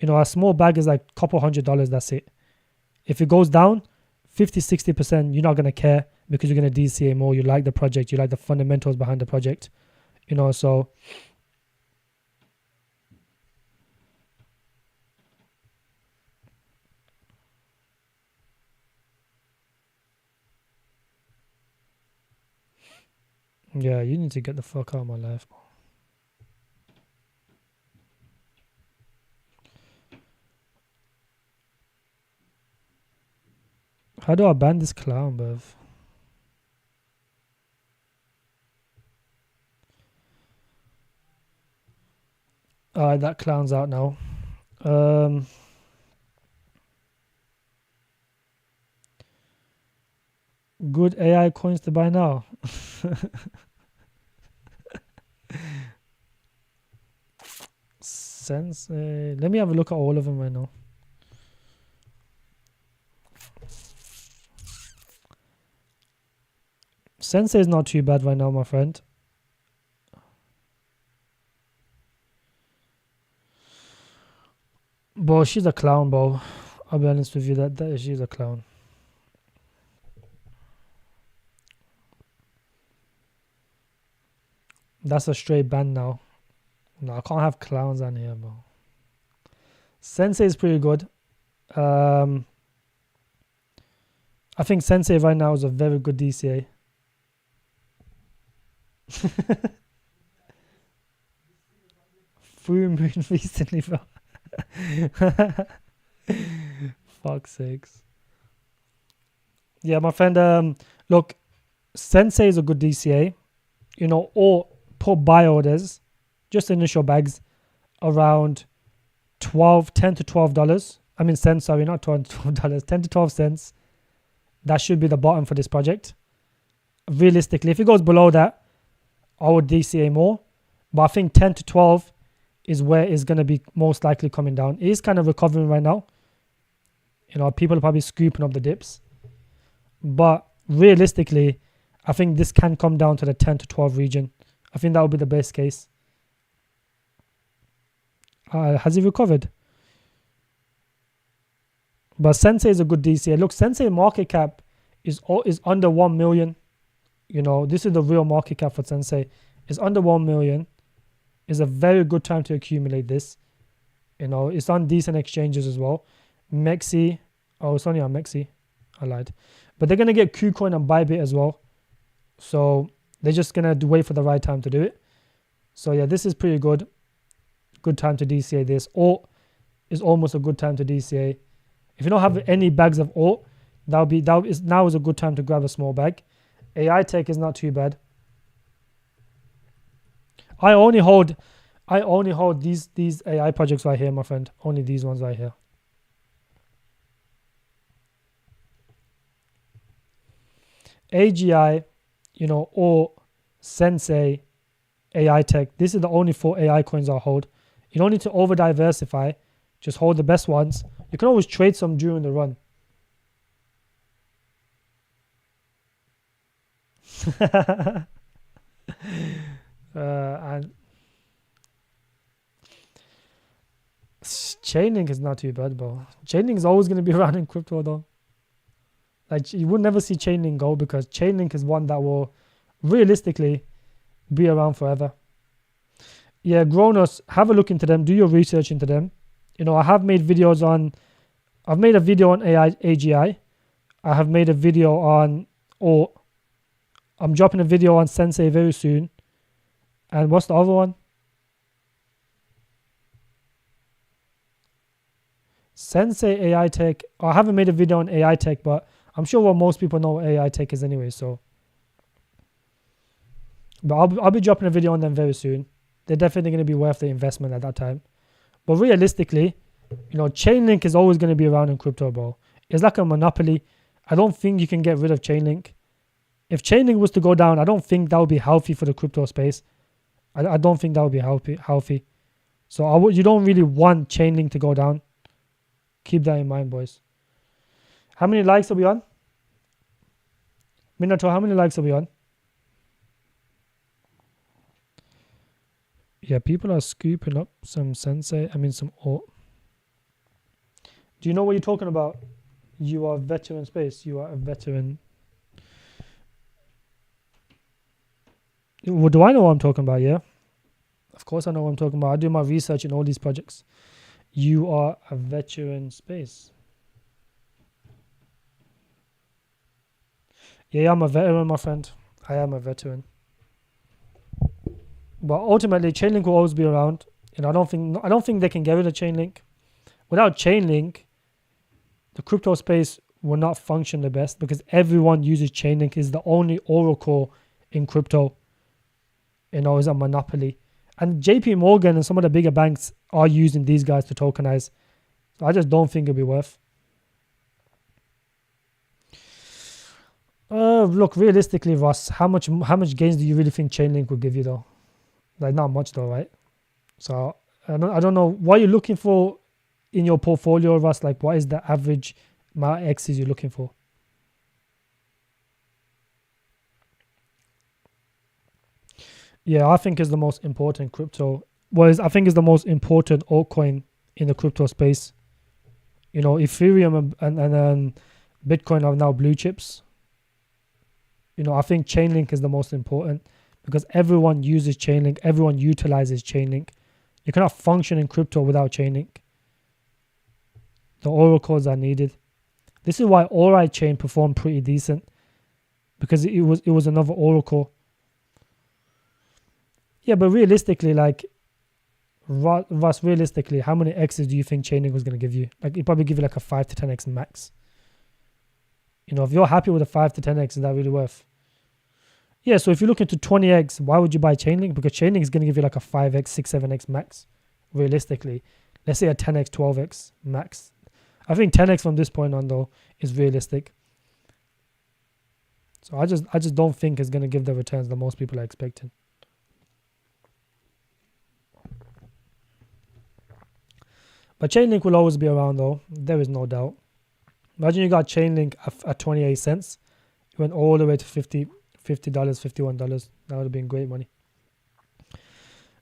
A small bag is like a couple $100, that's it. If it goes down 50-60%, you're not going to care because you're going to DCA more. You like the project, you like the fundamentals behind the project, so yeah, you need to get the fuck out of my life. How do I ban this clown, bruv? Alright, that clown's out now. Good AI coins to buy now. Sensei. Let me have a look at all of them right now. Sensei is not too bad right now, my friend. Bro, she's a clown, bro. I'll be honest with you, she's a clown. That's a straight ban now. No, I can't have clowns on here, bro. Sensei is pretty good. I think Sensei right now is a very good DCA. Full moon recently, bro. Fuck's sakes. Yeah, my friend, look, Sensei is a good DCA, you know, or put buy orders, just initial bags, around 10 to $12. I mean cents, sorry, not $12, 10 to 12 cents. That should be the bottom for this project. Realistically, if it goes below that, I would DCA more. But I think 10 to 12 is where it's going to be most likely coming down. It is kind of recovering right now. You know, people are probably scooping up the dips. But realistically, I think this can come down to the 10 to 12 region. I think that would be the best case. Has he recovered? But Sensei is a good DCA. Look, Sensei market cap is under 1 million. You know, this is the real market cap for Sensei. It's under 1 million. It's a very good time to accumulate this. You know, it's on decent exchanges as well. Mexi. Oh, it's only on Mexi. I lied. But they're going to get KuCoin and Bybit as well. So they're just going to wait for the right time to do it. So yeah, this is pretty good. Good time to DCA this. Alt is almost a good time to DCA. If you don't have any bags of alt, now is a good time to grab a small bag. AI tech is not too bad. I only hold these AI projects right here, my friend. Only these ones right here. AGI, you know, or Sensei, AI tech. This is the only 4 AI coins I hold. You don't need to over diversify. Just hold the best ones. You can always trade some during the run. And Chainlink is not too bad, bro. Chainlink is always going to be around in crypto, though. Like, you would never see Chainlink go, because Chainlink is one that will realistically be around forever. Yeah, Gronos, have a look into them. Do your research into them. You know, I've made a video on AGI. I have made a video on, or I'm dropping a video on Sensei very soon. And what's the other one? Sensei AI tech. I haven't made a video on AI tech, but I'm sure what most people know what AI tech is anyway. So, but I'll be dropping a video on them very soon. They're definitely going to be worth the investment at that time. But realistically, you know, Chainlink is always going to be around in crypto, bro. It's like a monopoly. I don't think you can get rid of Chainlink. If Chainlink was to go down, I don't think that would be healthy for the crypto space. I don't think that would be healthy. So you don't really want Chainlink to go down. Keep that in mind, boys. How many likes are we on? Minato, how many likes are we on? Yeah, people are scooping up some Sensei. Some alt. Do you know what you're talking about? You are a veteran space. You are a veteran. Well, do I know what I'm talking about? Yeah. Of course I know what I'm talking about. I do my research in all these projects. You are a veteran space. Yeah, I'm a veteran, my friend. I am a veteran. But ultimately, Chainlink will always be around. And I don't think they can get rid of Chainlink. Without Chainlink, the crypto space will not function the best because everyone uses Chainlink. Is the only oracle in crypto, is a monopoly. And JP Morgan and some of the bigger banks are using these guys to tokenize. So I just don't think it'll be worth. Look, realistically, Ross, how much gains do you really think Chainlink will give you though? Like not much though, right? So I don't know what you're looking for in your portfolio, Ross. Like what is the average amount of X's you're looking for? Yeah, I think is the most important crypto. I think is the most important altcoin in the crypto space. Ethereum and Bitcoin are now blue chips. I think Chainlink is the most important because everyone uses Chainlink. Everyone utilizes Chainlink. You cannot function in crypto without Chainlink. The oracles are needed. This is why Ori Chain performed pretty decent because it was another oracle. Yeah, but realistically, like, Russ, realistically, how many X's do you think Chainlink was going to give you? Like, it'd probably give you like a 5 to 10X max. If you're happy with a 5 to 10X, is that really worth? Yeah, so if you're looking to 20X, why would you buy Chainlink? Because Chainlink is going to give you like a 5X, 6, 7X max, realistically. Let's say a 10X, 12X max. I think 10X from this point on, though, is realistic. So I just don't think it's going to give the returns that most people are expecting. But Chainlink will always be around, though. There is no doubt. Imagine you got Chainlink at 28 cents. It went all the way to $50, $51. That would have been great money.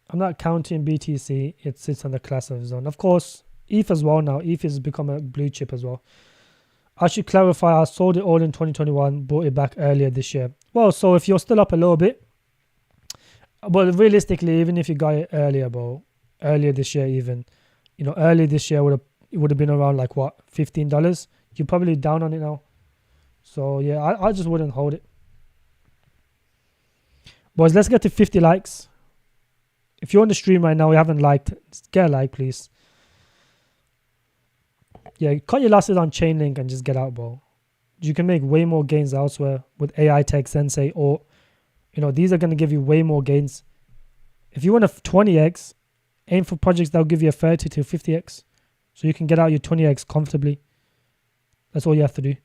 I'm not counting BTC. It sits on the class of zone. Of course, ETH as well now. ETH has become a blue chip as well. I should clarify, I sold it all in 2021, bought it back earlier this year. Well, so if you're still up a little bit, but realistically, even if you got it earlier, bro, earlier this year even, earlier this year it would have been around like what, $15? You're probably down on it now. So yeah, I just wouldn't hold it. Boys, let's get to 50 likes. If you're on the stream right now, you haven't liked, just get a like, please. Yeah, cut your losses on Chainlink and just get out, bro. You can make way more gains elsewhere with AI Tech, Sensei, or, these are going to give you way more gains. If you want a 20X, aim for projects that will give you a 30 to 50X. So you can get out your 20X comfortably. That's all you have to do.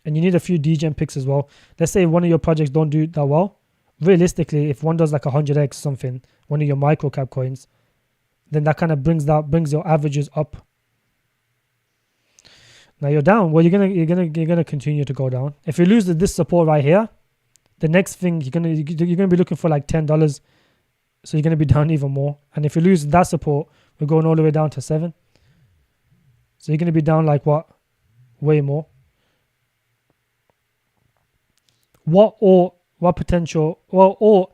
And you need a few degen picks as well. Let's say one of your projects don't do that well. Realistically, if one does like 100X something, one of your micro cap coins, then that kind of brings your averages up. Now you're down. Well, you're gonna continue to go down. If you lose this support right here, the next thing you're gonna be looking for like $10. So you're gonna be down even more. And if you lose that support, we're going all the way down to 7. So you're gonna be down like what? Way more. What potential? Or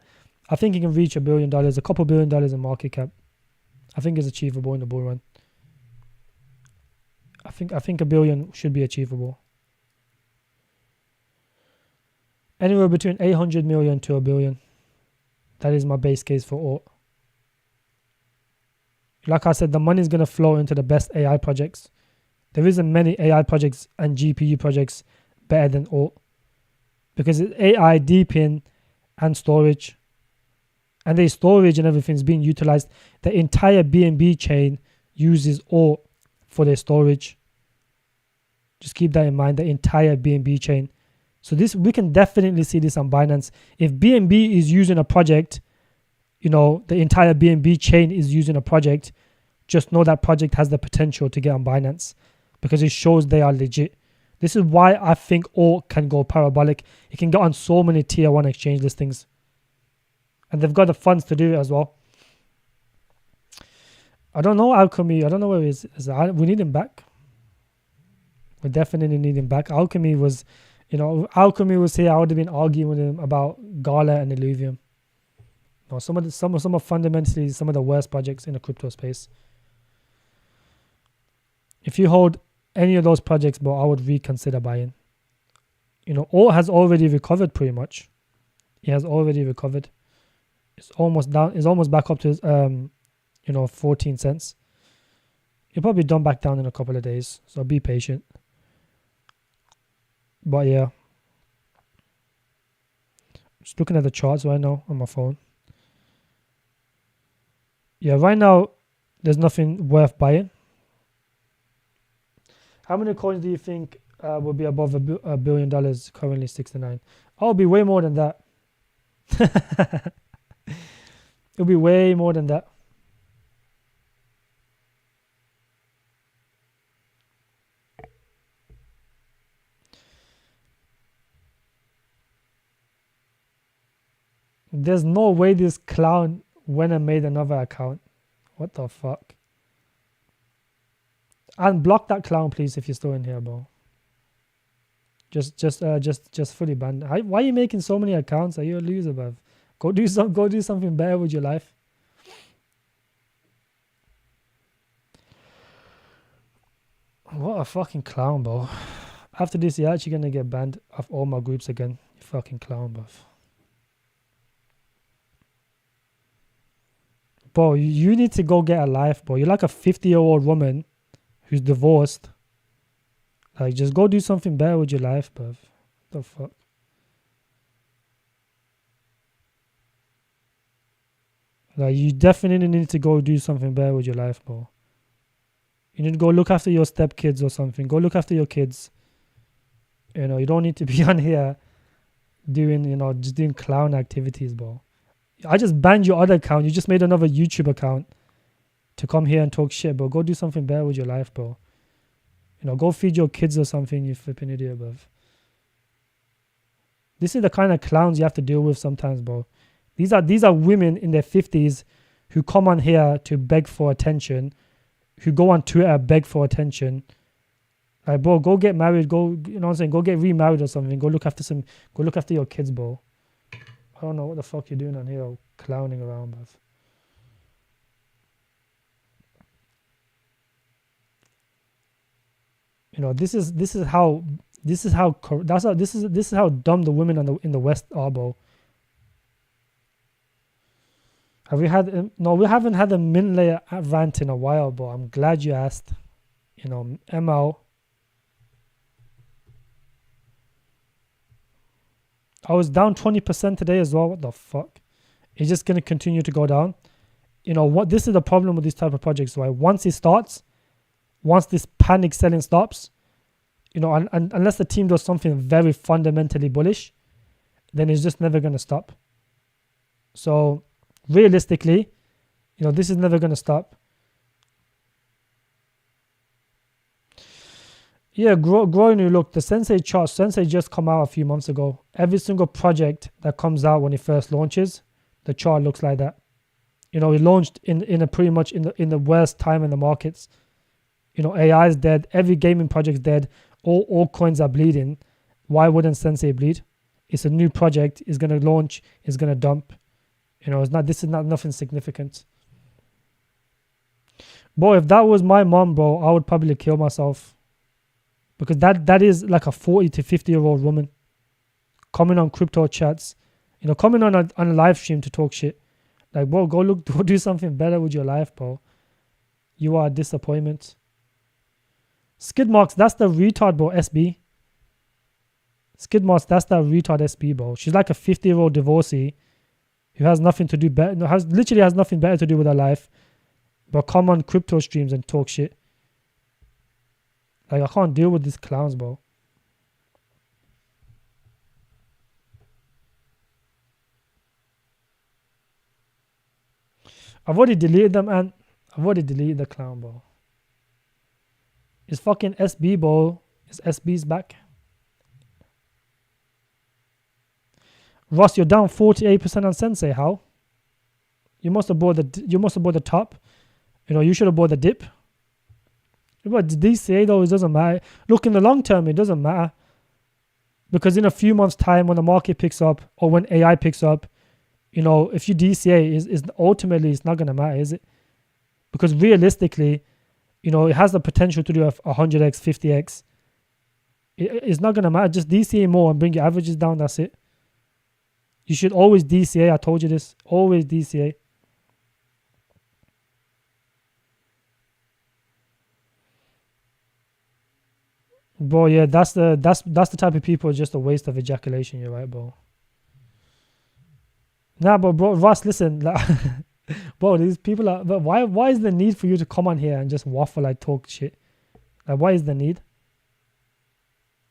I think you can reach $1 billion, a couple $1 billion in market cap. I think it's achievable in the bull run. I think $1 billion should be achievable. Anywhere between 800 million to $1 billion. That is my base case for alt. Like I said, the money is going to flow into the best AI projects. There isn't many AI projects and GPU projects better than alt. Because it's AI, deepin, and storage. And the storage and everything is being utilized. The entire BNB chain uses alt for their storage. Just keep that in mind, the entire BNB chain. So we can definitely see this on Binance. If BNB is using a project, the entire BNB chain is using a project, just know that project has the potential to get on Binance because it shows they are legit. This is why I think alt can go parabolic. It can get on so many tier 1 exchange listings. And they've got the funds to do it as well. I don't know Alchemy. I don't know where he is. We need him back. We definitely need him back. Alchemy was here. I would have been arguing with him about Gala and Illuvium. Some are fundamentally some of the worst projects in the crypto space. If you hold any of those projects, bro, I would reconsider buying. Alt has already recovered pretty much. It has already recovered. It's almost down. It's almost back up to 14 cents. It'll probably dump back down in a couple of days, so be patient. But yeah, just looking at the charts right now on my phone. Yeah, right now there's nothing worth buying. How many coins do you think will be above $1 billion? Currently 69. I'll be way more than that. It'll be way more than that. There's no way this clown went and made another account. What the fuck? And block that clown, please, if you're still in here, bro. Just fully ban. Why are you making so many accounts? Are you a loser, bruv? Go do something better with your life. What a fucking clown, bro. After this, you're actually gonna get banned off all my groups again. You fucking clown, bruv. Bro, you need to go get a life, bro. You're like a 50-year-old woman who's divorced. Like, just go do something better with your life, bruv. What the fuck? Like, you definitely need to go do something better with your life, bro. You need to go look after your stepkids or something. Go look after your kids. You know, you don't need to be on here doing, just doing clown activities, bro. I just banned your other account. You just made another YouTube account to come here and talk shit, bro. Go do something better with your life, bro. Go feed your kids or something, you flipping idiot, bro. This is the kind of clowns you have to deal with sometimes, bro. These are women in their 50s who come on here to beg for attention, who go on Twitter, beg for attention. Like, bro, go get married, go get remarried or something. Go look after your kids, bro. I don't know what the fuck you're doing on here, clowning around, bro. This is how dumb the women in the West are, bro. Have we had no? We haven't had a min layer rant in a while, bro. I'm glad you asked. ML. I was down 20% today as well. What the fuck? It's just gonna continue to go down. What? This is the problem with these type of projects, right? Once this panic selling stops, and unless the team does something very fundamentally bullish, then it's just never gonna stop. So realistically, this is never gonna stop. Yeah, growing. Look, the Sensei chart. Sensei just come out a few months ago. Every single project that comes out when it first launches, the chart looks like that. It launched in a pretty much in the worst time in the markets. AI is dead. Every gaming project's dead. All coins are bleeding. Why wouldn't Sensei bleed? It's a new project. It's gonna launch. It's gonna dump. This is not nothing significant. Bro, if that was my mom, bro, I would probably kill myself. Because that is like a 40 to 50-year-old woman coming on crypto chats, coming on a live stream to talk shit. Like, bro, go do something better with your life, bro. You are a disappointment. Skidmarks, that's the retard, bro. SB. Skidmarks, that's that retard SB, bro. She's like a 50-year-old divorcee who has nothing to do better. Literally has nothing better to do with her life, but come on crypto streams and talk shit. Like, I can't deal with these clowns, bro. I've already deleted them, and I've already deleted the clown, bro. It's fucking SB, bro. It's SB's back. Ross, you're down 48% on Sensei. How? You must have bought the top. You should have bought the dip. But DCA though, it doesn't matter. Look, in the long term, it doesn't matter. Because in a few months' time, when the market picks up or when AI picks up, if you DCA, is ultimately it's not gonna matter, is it? Because realistically, it has the potential to do a 100x, 50x. It's not gonna matter. Just DCA more and bring your averages down. That's it. You should always DCA. I told you this. Always DCA. Bro, yeah, that's the type of people, just a waste of ejaculation. You're right, bro. Nah, but bro, Ross, listen, like, bro, these people are. But why is the need for you to come on here and just waffle, like talk shit? Like, why is the need?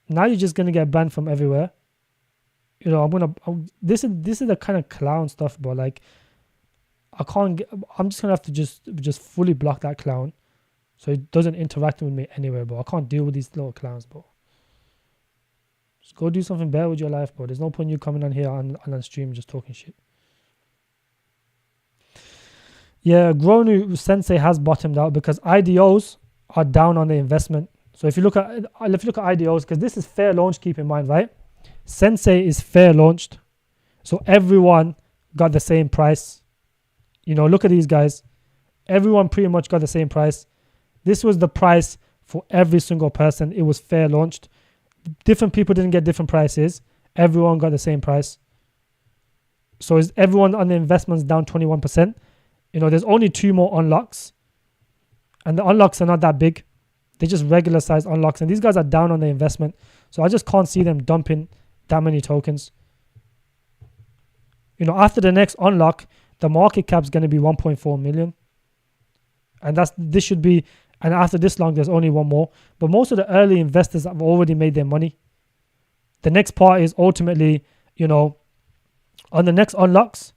Now you're just gonna get banned from everywhere. You know, this is the kind of clown stuff, bro. Like, I'm just gonna have to just fully block that clown, so it doesn't interact with me anywhere, bro. I can't deal with these little clowns, bro. Just go do something better with your life, bro. There's no point you coming on here on stream just talking shit. Yeah, Gronu Sensei has bottomed out because IDOs are down on the investment. So if you look at IDOs, because this is fair launch, keep in mind, right? Sensei is fair launched, so everyone got the same price. You know, look at these guys. Everyone pretty much got the same price. This was the price for every single person. It was fair launched. Different people didn't get different prices. Everyone got the same price. So is everyone on the investments down 21%? You know, there's only 2 more unlocks, and the unlocks are not that big. They're just regular size unlocks, and these guys are down on the investment. So I just can't see them dumping that many tokens. You know, after the next unlock, the market cap's going to be 1.4 million. And this should be, and after this long, there's only one more. But most of the early investors have already made their money. The next part is ultimately, you know, on the next unlocks,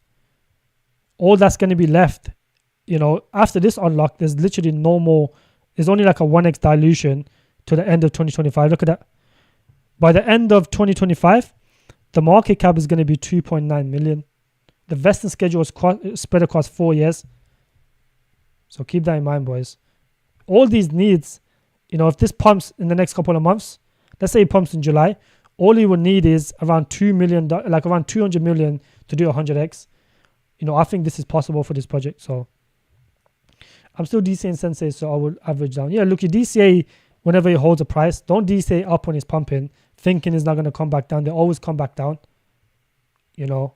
all that's going to be left, you know, after this unlock, there's literally no more. There's only like a 1x dilution to the end of 2025. Look at that. By the end of 2025, the market cap is going to be 2.9 million. The vesting schedule is spread across 4 years. So keep that in mind, boys. All these needs, you know, if this pumps in the next couple of months, let's say it pumps in July, all you will need is around $2 million, like around 200 million to do 100x. You know, I think this is possible for this project. So I'm still DCAing Sensei, so I will average down. Yeah, look, you DCA whenever it holds a price. Don't DCA up when it's pumping, thinking it's not going to come back down. They always come back down. You know,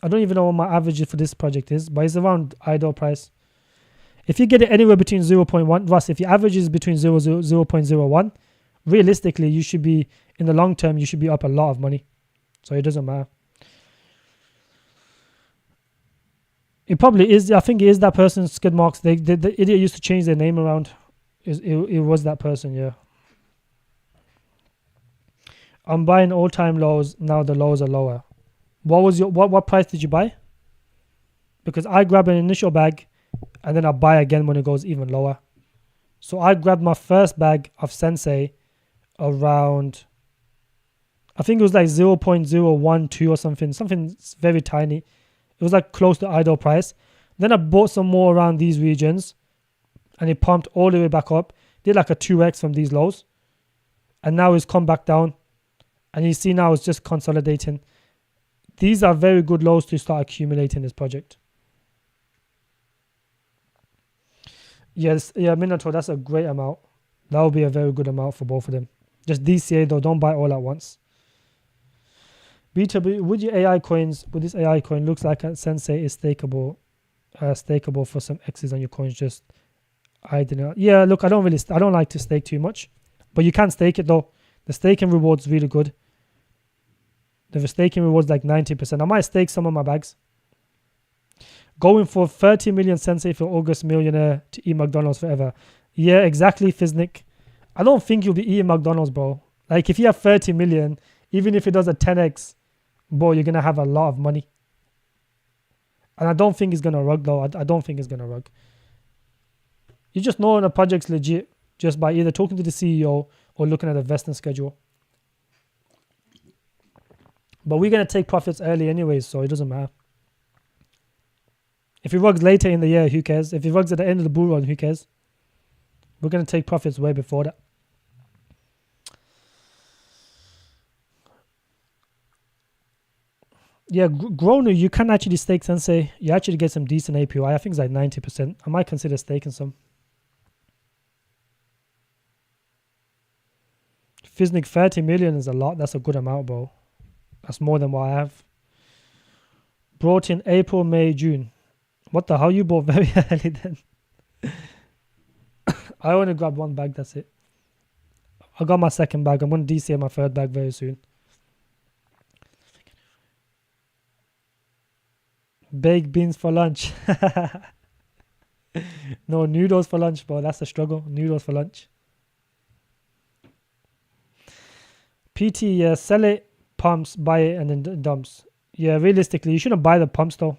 I don't even know what my average for this project is, but it's around idle price. If you get it anywhere between 0.1, Russ, if your average is between 0.01, realistically, you should be, in the long term, you should be up a lot of money. So it doesn't matter. It probably is. I think it is that person, Skid Marks. The idiot used to change their name around. It was that person, yeah. I'm buying all-time lows. Now the lows are lower. What price did you buy? Because I grab an initial bag and then I buy again when it goes even lower. So I grabbed my first bag of Sensei around, I think it was like 0.012 or something very tiny. It was like close to idle price. Then I bought some more around these regions and it pumped all the way back up. Did like a 2x from these lows. And now it's come back down. And you see now it's just consolidating. These are very good lows to start accumulating this project. Yes, yeah, Minotaur, that's a great amount. That would be a very good amount for both of them. Just DCA though, don't buy all at once. B2B, would this AI coin looks like a Sensei is stakeable for some X's on your coins? Just, I don't know. Yeah, look, I don't like to stake too much, but you can stake it though. The staking reward's really good. The staking reward's like 90%. I might stake some of my bags. Going for 30 million Sensei for August millionaire to eat McDonald's forever. Yeah, exactly, Fiznik. I don't think you'll be eating McDonald's, bro. Like, if you have 30 million, even if it does a 10x, bro, you're going to have a lot of money. And I don't think it's going to rug, though. I don't think it's going to rug. You just know when a project's legit just by either talking to the CEO or looking at the vesting schedule. But we're going to take profits early anyways, so it doesn't matter. If it rugs later in the year, who cares? If it rugs at the end of the bull run, who cares? We're going to take profits way before that. Yeah, Gronu, you can actually stake Sensei. You actually get some decent APY. I think it's like 90%. I might consider staking some. Fiznik, 30 million is a lot. That's a good amount, bro. That's more than what I have. Brought in April, May, June. What the hell? You bought very early then. I only grabbed one bag, that's it. I got my second bag. I'm going to DCA my third bag very soon. Baked beans for lunch. No, noodles for lunch, bro. That's the struggle. Noodles for lunch. PT, yeah, sell it, pumps, buy it, and then dumps. Yeah, realistically, you shouldn't buy the pumps though.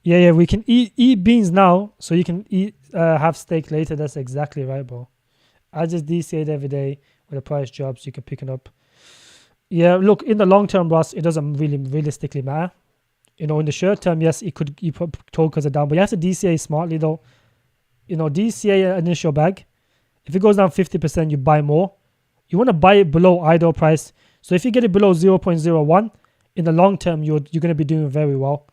Yeah, we can eat beans now, so you can have steak later. That's exactly right, bro. I just DCA'd every day with the price drops. You can pick it up. Yeah, look, in the long term, Ross, it doesn't really realistically matter. In the short term, yes, you put tokens are down, but you have to DCA smartly though. DCA initial bag. If it goes down 50%, you buy more. You want to buy it below idle price. So if you get it below 0.01, in the long term, you're going to be doing very well.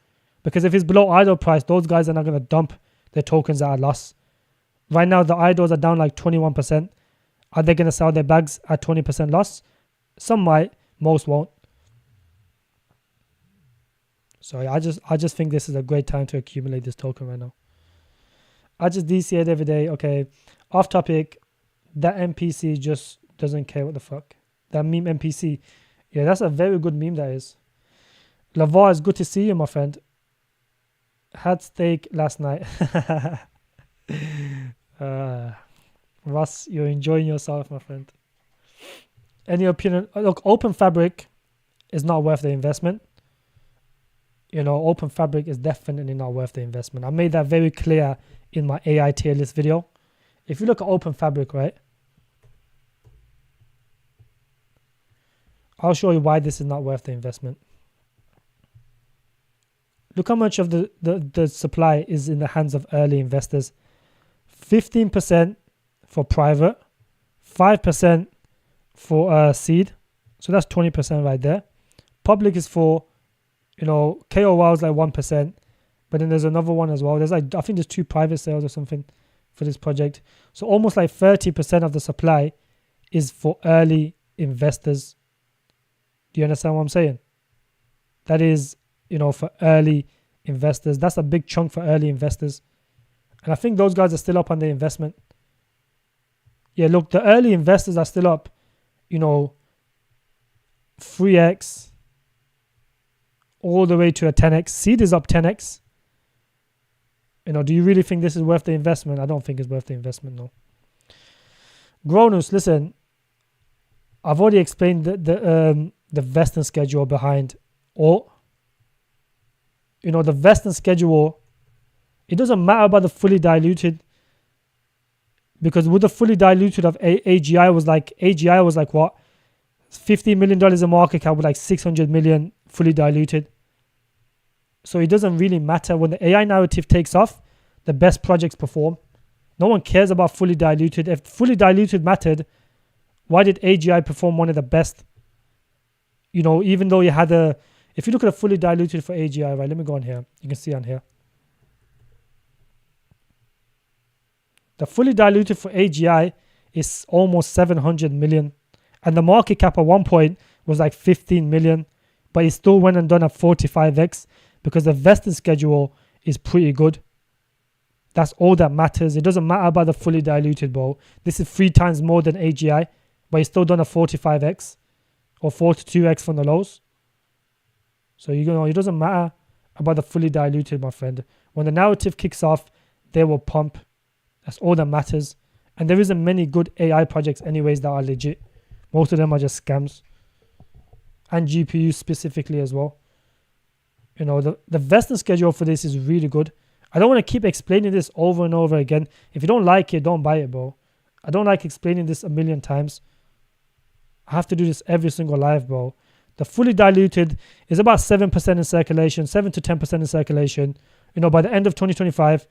Because if it's below idle price, those guys are not going to dump their tokens at a loss. Right now, the idols are down like 21%. Are they going to sell their bags at 20% loss? Some might, most won't. So I just think this is a great time to accumulate this token right now. I just DCA'd every day. Okay, off topic. That NPC just doesn't care what the fuck. That meme NPC. Yeah, that's a very good meme, that is. Lavar, it's good to see you, my friend. Had steak last night. Russ, you're enjoying yourself, my friend. Any opinion? Look, Open Fabric is not worth the investment. Open Fabric is definitely not worth the investment. I made that very clear in my AI tier list video. If you look at Open Fabric, right, I'll show you why this is not worth the investment. Look how much of the supply is in the hands of early investors. 15% for private, 5% for seed. So that's 20% right there. Public is for, KOL is like 1%. But then there's another one as well. I think there's 2 private sales or something for this project. So almost like 30% of the supply is for early investors. Do you understand what I'm saying? That is, for early investors. That's a big chunk for early investors. And I think those guys are still up on their investment. Yeah, look, the early investors are still up, 3x all the way to a 10x. Seed is up 10x. Do you really think this is worth the investment? I don't think it's worth the investment, no. Gronus, listen, I've already explained the vesting schedule behind alt. The vesting schedule, it doesn't matter about the fully diluted, because with the fully diluted of AGI was like what? $50 million in market cap with like 600 million fully diluted. So it doesn't really matter. When the AI narrative takes off, the best projects perform. No one cares about fully diluted. If fully diluted mattered, why did AGI perform one of the best? Even though you had if you look at a fully diluted for AGI, right, let me go on here. You can see on here. The fully diluted for AGI is almost 700 million. And the market cap at one point was like 15 million. But it still went and done a 45x because the vesting schedule is pretty good. That's all that matters. It doesn't matter about the fully diluted, bro. This is 3 times more than AGI, but it's still done a 45x or 42x from the lows. So, it doesn't matter about the fully diluted, my friend. When the narrative kicks off, they will pump. That's all that matters. And there isn't many good AI projects anyways that are legit. Most of them are just scams. And GPUs specifically as well. The vesting schedule for this is really good. I don't want to keep explaining this over and over again. If you don't like it, don't buy it, bro. I don't like explaining this a million times. I have to do this every single live, bro. The fully diluted is about 7% in circulation, 7 to 10% in circulation. By the end of 2025,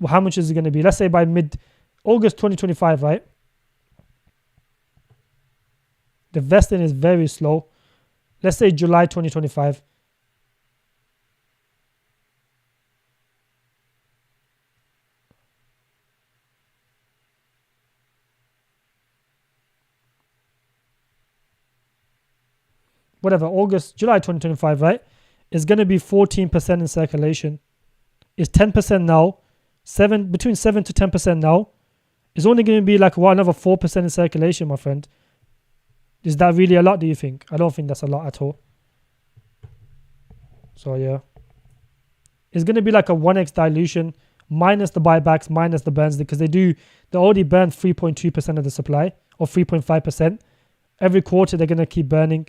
how much is it going to be? Let's say by mid-August 2025, right? The vesting is very slow. Let's say July 2025. July 2025, right? Is going to be 14% in circulation. It's 10% now. between 7 to 10% now. It's only going to be like another 4% in circulation, my friend. Is that really a lot, do you think? I don't think that's a lot at all. So yeah, it's going to be like a 1x dilution minus the buybacks, minus the burns, because they already burn 3.2% of the supply, or 3.5%. Every quarter they're going to keep burning.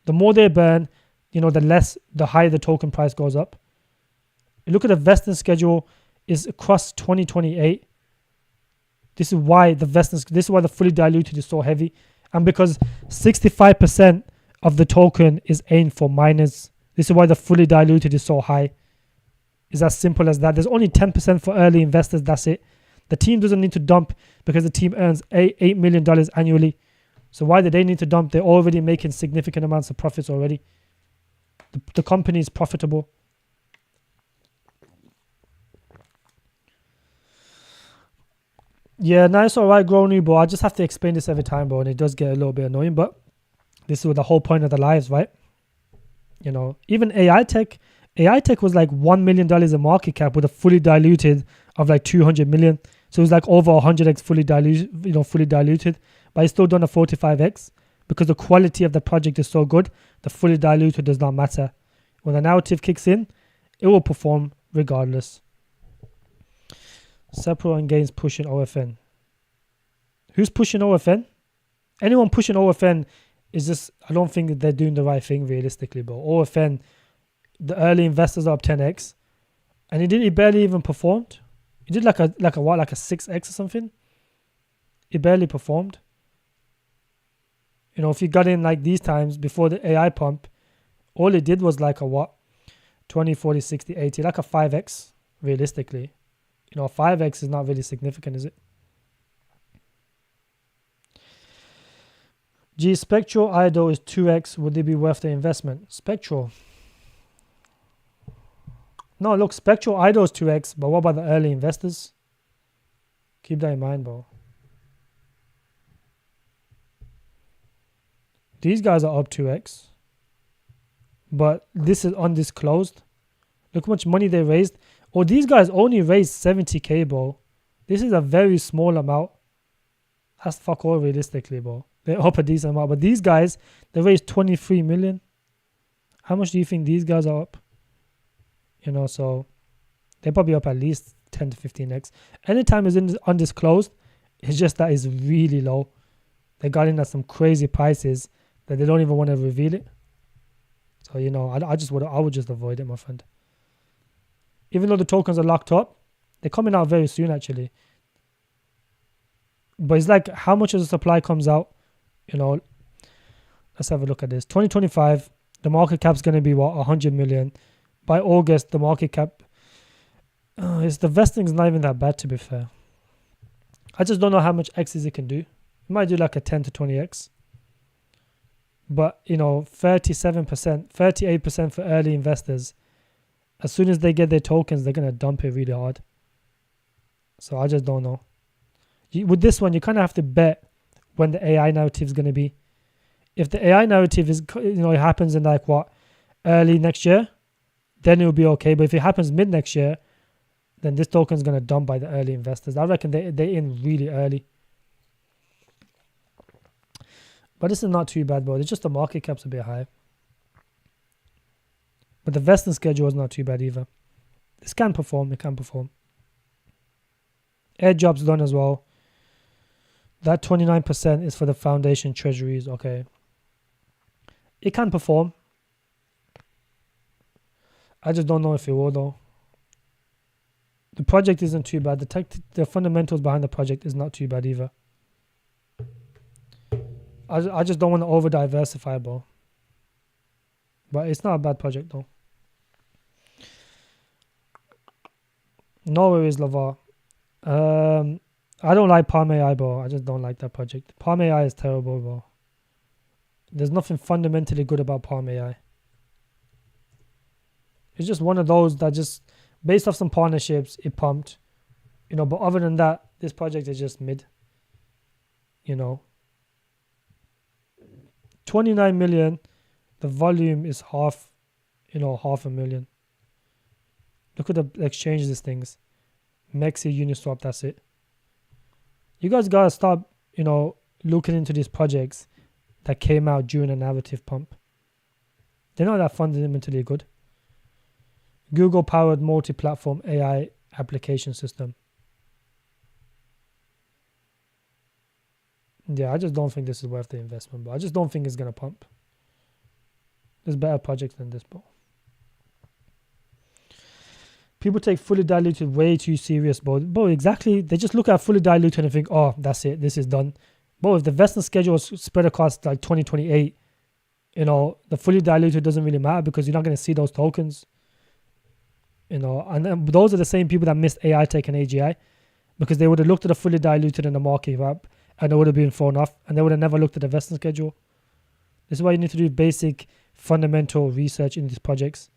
The more they burn, the higher the token price goes up. You look at the vesting schedule is across 2028. This is why the fully diluted is so heavy, and because 65% of the token is aimed for miners. This is why the fully diluted is so high. It's as simple as that. There's only 10% for early investors. That's it. The team doesn't need to dump because the team earns $8 million annually. So why do they need to dump? They're already making significant amounts of profits already. The company is profitable. Yeah, nice, alright, Grony, bro. I just have to explain this every time, bro, and it does get a little bit annoying, but this is the whole point of the lives, right? Even AI tech was like $1 million in market cap with a fully diluted of like 200 million. So it was like over 100x fully diluted, but it's still done a 45x because the quality of the project is so good. The fully diluted does not matter. When the narrative kicks in, it will perform regardless. Sepro and Gains pushing OFN. Who's pushing OFN? Anyone pushing OFN is just, I don't think that they're doing the right thing realistically, bro. OFN, the early investors are up 10x, and he barely even performed. He did like a 6x or something. He barely performed. If you got in like these times before the AI pump, all it did was like a 20, 40, 60, 80, like a 5x realistically. 5x is not really significant, is it? Spectral IDO is 2x. Would they be worth the investment? Spectral. No, look, Spectral IDO is 2x, but what about the early investors? Keep that in mind, bro. These guys are up 2x, but this is undisclosed. Look how much money they raised. Oh, these guys only raised 70k, bro. This is a very small amount. That's fuck all realistically, bro. They're up a decent amount. But these guys, they raised 23 million. How much do you think these guys are up? So they're probably up at least 10 to 15x. Anytime it's undisclosed, it's just that it's really low. They got in at some crazy prices that they don't even want to reveal it. So, I would just avoid it, my friend. Even though the tokens are locked up, they're coming out very soon, actually. But it's like how much of the supply comes out, Let's have a look at this. 2025, the market cap's going to be, 100 million. By August, the market cap, the vesting's not even that bad, to be fair. I just don't know how much X's it can do. It might do like a 10 to 20x. But, 37%, 38% for early investors. As soon as they get their tokens, they're going to dump it really hard. So I just don't know. With this one, you kind of have to bet when the AI narrative is going to be. If the AI narrative is, it happens in early next year, then it will be okay. But if it happens mid next year, then this token is going to dump by the early investors. I reckon they're in really early. But this is not too bad, bro. It's just the market cap's a bit high. But the vesting schedule is not too bad either. This can perform. It can perform. Airdrop's done as well. That 29% is for the foundation treasuries. Okay. It can perform. I just don't know if it will, though. The project isn't too bad. The fundamentals behind the project is not too bad either. I just don't want to over diversify, bro. But it's not a bad project, though. No worries, Lavar. I don't like Palm AI, bro. I just don't like that project. Palm AI is terrible, bro. There's nothing fundamentally good about Palm AI. It's just one of those that just, based off some partnerships, it pumped. But other than that, this project is just mid. 29 million. The volume is half a million. Look at the exchange these things. Mexi, Uniswap, that's it. You guys gotta start, looking into these projects that came out during a narrative pump. They're not that fundamentally good. Google powered multi-platform AI application system. Yeah, I just don't think this is worth the investment, but I just don't think it's gonna pump. There's better projects than this, bro. People take fully diluted way too serious, bro. Bro, exactly. They just look at fully diluted and think, oh, that's it. This is done. Bro, if the vesting schedule is spread across like 2028, the fully diluted doesn't really matter because you're not going to see those tokens. And those are the same people that missed AI Tech and AGI because they would have looked at the fully diluted in the market cap and it would have been thrown off and they would have never looked at the vesting schedule. This is why you need to do basic fundamental research in these projects.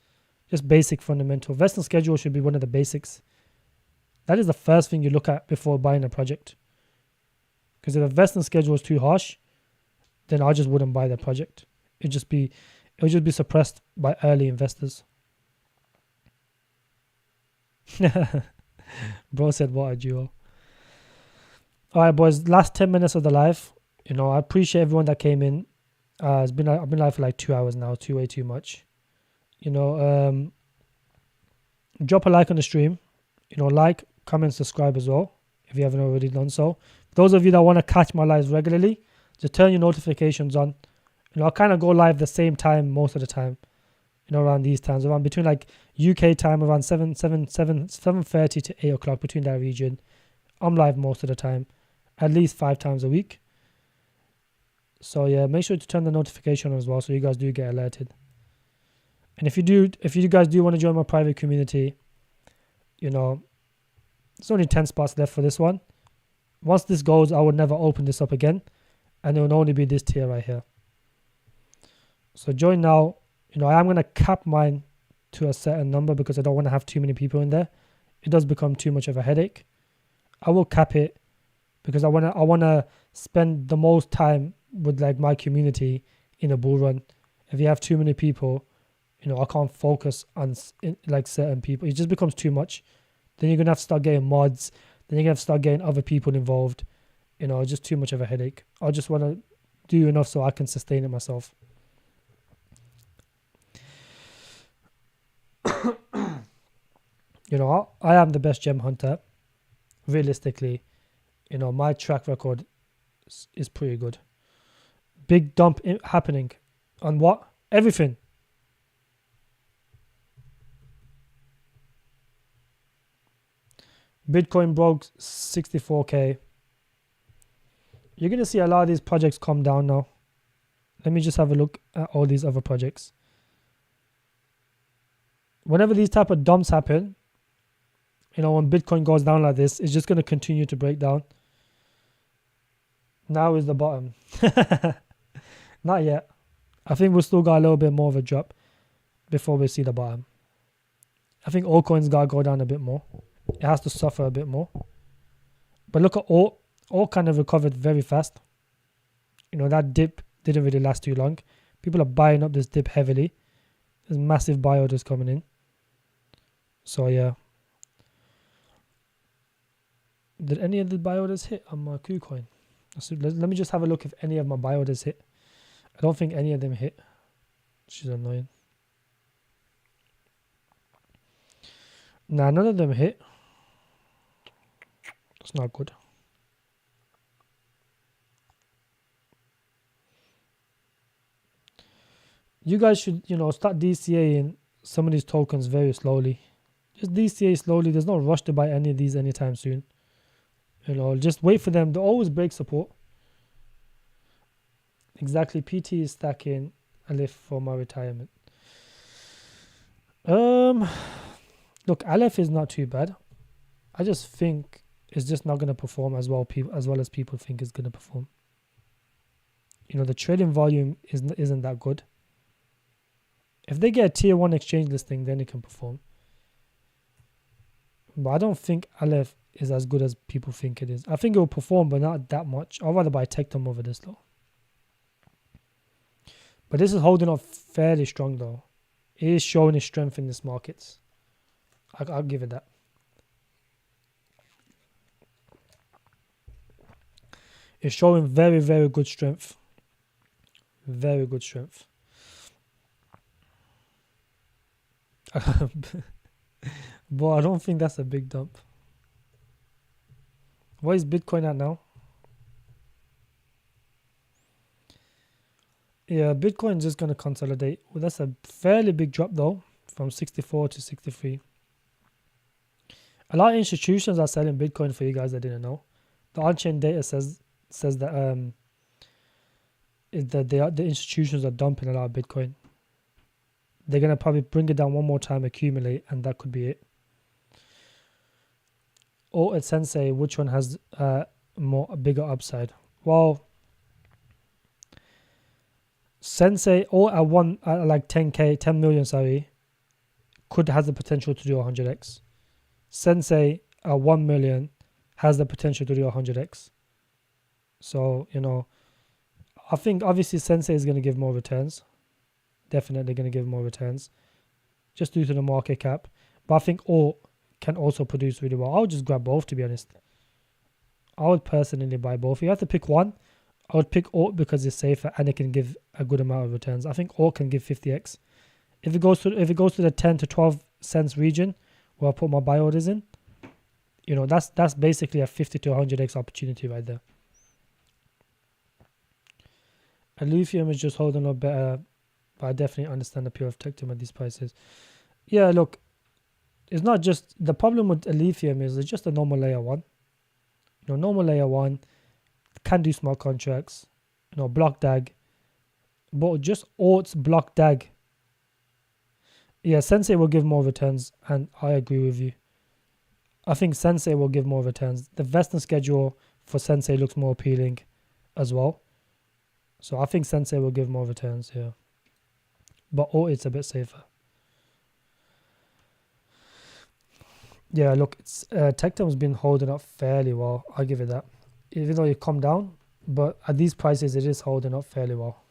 Just basic fundamental. Vesting schedule should be one of the basics. That is the first thing you look at before buying a project. Because if the vesting schedule is too harsh, then I just wouldn't buy the project. It would just be suppressed by early investors. Bro said, what a duo. Alright, boys, last 10 minutes of the live. I appreciate everyone that came in. I've been live for like 2 hours now, way too much. Drop a like on the stream. Like, comment, subscribe as well if you haven't already done so. Those of you that want to catch my lives regularly, just turn your notifications on. I kind of go live the same time most of the time. Around these times, around between like UK time, around 7:30 to 8 o'clock, between that region. I'm live most of the time, at least 5 times a week. So yeah, make sure to turn the notification on as well, so you guys do get alerted. And if you guys do want to join my private community, there's only 10 spots left for this one. Once this goes, I would never open this up again, and it will only be this tier right here. So join now. I am going to cap mine to a certain number because I don't want to have too many people in there. It does become too much of a headache. I will cap it because I want to spend the most time with like my community in a bull run. If you have too many people, I can't focus on like certain people. It just becomes too much. Then you're going to have to start getting mods. Then you're going to have to start getting other people involved. Just too much of a headache. I just want to do enough so I can sustain it myself. I am the best gem hunter. Realistically, my track record is pretty good. Big dump happening on what? Everything. Bitcoin broke 64k. You're going to see a lot of these projects come down now. Let me just have a look at all these other projects. Whenever these type of dumps happen, when Bitcoin goes down like this, it's just going to continue to break down. Now is the bottom. Not yet. I think we'll still got a little bit more of a drop before we see the bottom. I think altcoins got to go down a bit more. It has to suffer a bit more. But look at all kind of recovered very fast. That dip didn't really last too long. People are buying up this dip heavily. There's massive buy orders coming in. So yeah. Did any of the buy orders hit on my KuCoin? Let me just have a look if any of my buy orders hit. I don't think any of them hit, which is annoying. Nah, none of them hit. That's not good. You guys should, start DCAing some of these tokens very slowly. Just DCA slowly. There's no rush to buy any of these anytime soon. Just wait for them. They always break support. Exactly. PT is stacking Aleph for my retirement. Look, Aleph is not too bad. I just think it's just not going to perform as well as people think it's going to perform. The trading volume isn't that good. If they get a tier 1 exchange listing, then it can perform. But I don't think Aleph is as good as people think it is. I think it will perform, but not that much. I'd rather buy Tectum over this though. But this is holding up fairly strong though. It is showing its strength in this markets. I'll give it that. It's showing very, very good strength. Very good strength. But I don't think that's a big dump. What is Bitcoin at now? Yeah, Bitcoin's just going to consolidate. Well, that's a fairly big drop though, from 64 to 63. A lot of institutions are selling Bitcoin, for you guys that didn't know. The on-chain data says that the institutions are dumping a lot of Bitcoin. They're going to probably bring it down one more time, accumulate, and that could be it. Or at Sensei, which one has a bigger upside? Well, Sensei, or at like 10k, 10 million, sorry, has the potential to do 100x. Sensei at 1 million has the potential to do 100x. So, I think obviously Sensei is going to give more returns. Definitely going to give more returns, just due to the market cap. But I think Alt can also produce really well. I would just grab both, to be honest. I would personally buy both. If you have to pick one, I would pick Alt because it's safer and it can give a good amount of returns. I think Alt can give 50x. If it goes to the 10 to 12 cents region where I put my buy orders in, that's basically a 50 to 100x opportunity right there. And lithium is just holding up better, but I definitely understand the appeal of Tectum at these prices. Yeah, look, it's not just the problem with lithium is it's just a normal layer one. Normal layer one can do smart contracts, block DAG, but just Alt's block DAG. Yeah, Sensei will give more returns, and I agree with you. I think Sensei will give more returns. The vesting schedule for Sensei looks more appealing as well. So I think Sensei will give more returns here. But Alt it's a bit safer. Yeah, look, it's Tectum's been holding up fairly well. I'll give it that. Even though it come down, but at these prices, it is holding up fairly well.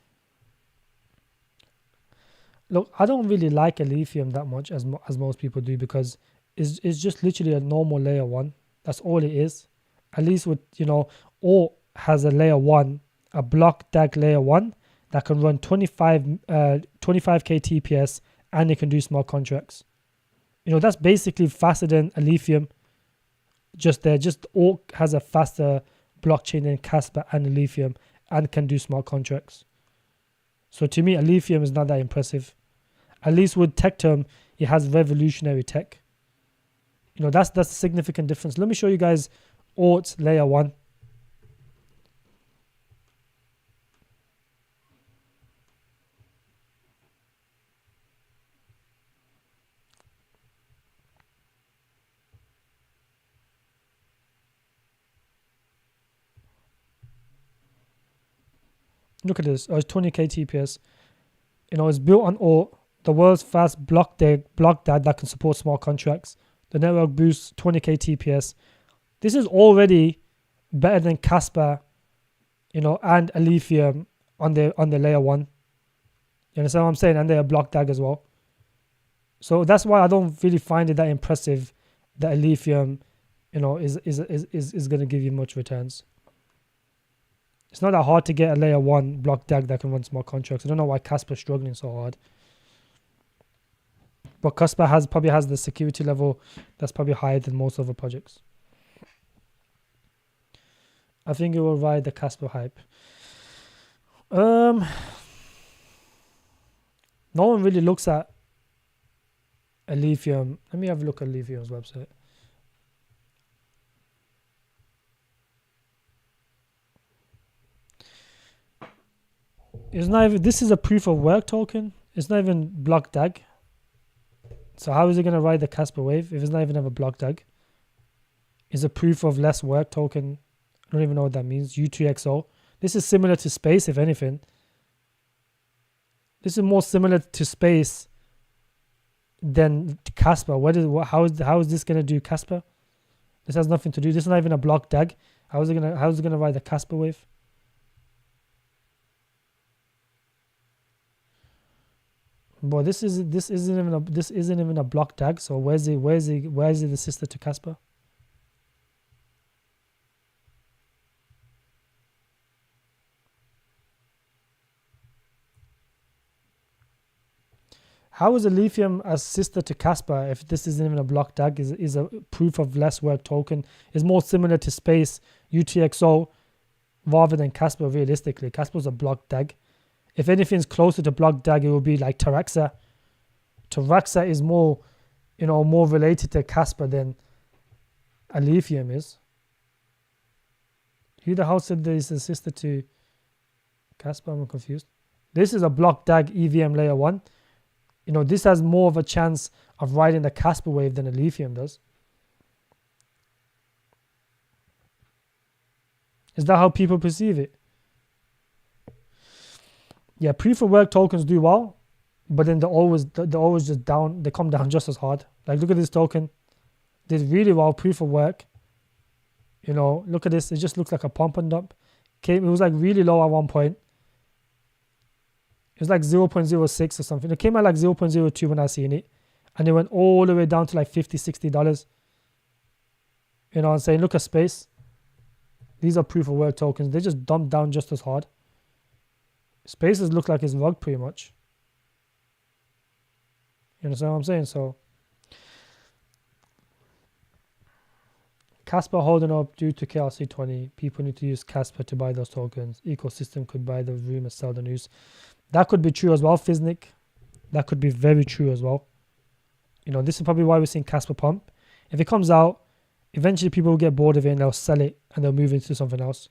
Look, I don't really like a lithium that much as most people do, because it's just literally a normal layer one. That's all it is. At least with, Alt has a layer one, a block DAG layer one that can run 25k TPS, and it can do smart contracts. That's basically faster than a lithium. Just Alt has a faster blockchain than Casper and a lithium, and can do smart contracts. So to me, a lithium is not that impressive. At least with Tectum, it has revolutionary tech. That's a significant difference. Let me show you guys Alt's layer one. Look at this. It's 20k TPS. It's built on Alt, the world's fast block DAG that can support smart contracts. The network boosts 20k TPS. This is already better than Casper, and a lithium on the layer one. You understand what I'm saying? And they're block DAG as well. So that's why I don't really find it that impressive that a lithium, is going to give you much returns. It's not that hard to get a layer one block DAG that can run smart contracts. I don't know why Casper's struggling so hard. But Casper probably has the security level that's probably higher than most other projects. I think it will ride the Casper hype. No one really looks at a lithium. Let me have a look at Lithium's website. It's not even, this is a proof of work token. It's not even block DAG. So how is it going to ride the Casper wave if it's not even have a block DAG? It's a proof of less work token. I don't even know what that means. U2XO. This is similar to Space, if anything. This is more similar to Space than Casper. How is this going to do Casper? This has nothing to do. This is not even a block DAG. How is it going to ride the Casper wave? But this isn't even a block DAG. So where is it the sister to Casper? How is a lithium a sister to Casper if this isn't even a block DAG? Is a proof of less work token? Is more similar to Space UTXO rather than Casper. Realistically, Casper's a block DAG. If anything's closer to block DAG, it will be like Taraxa. Taraxa is more, more related to Casper than a lithium is. Who the hell said this is a sister to Casper? I'm confused. This is a block DAG EVM layer 1. This has more of a chance of riding the Casper wave than a lithium does. Is that how people perceive it? Yeah, proof of work tokens do well, but then they're always just down. They come down just as hard. Like, look at this token. Did really well, proof of work. Look at this. It just looks like a pump and dump. It was like really low at one point. It was like 0.06 or something. It came out like 0.02 when I seen it. And it went all the way down to like $50, $60. You know what I'm saying? Look at Space. These are proof of work tokens. They just dumped down just as hard. Spaces look like it's rugged pretty much. You understand what I'm saying? So Casper holding up due to KRC20. People need to use Casper to buy those tokens. Ecosystem could buy the rumors, sell the news. That could be true as well, Fiznik. That could be very true as well. This is probably why we're seeing Casper pump. If it comes out, eventually people will get bored of it and they'll sell it and they'll move into something else.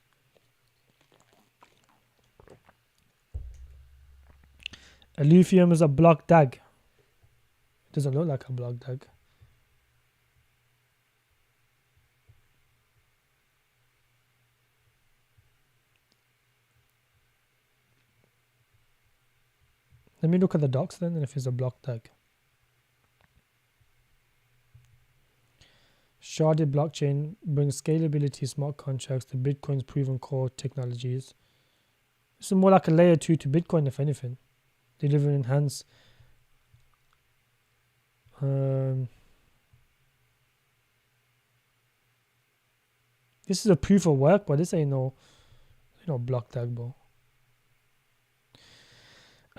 A lithium is a block DAG. It doesn't look like a block DAG. Let me look at the docs then, and if it's a block DAG. Sharded blockchain brings scalability, smart contracts to Bitcoin's proven core technologies. This is more like a layer 2 to Bitcoin, if anything. Deliver enhance. This is a proof of work, but this ain't no block DAG, bro.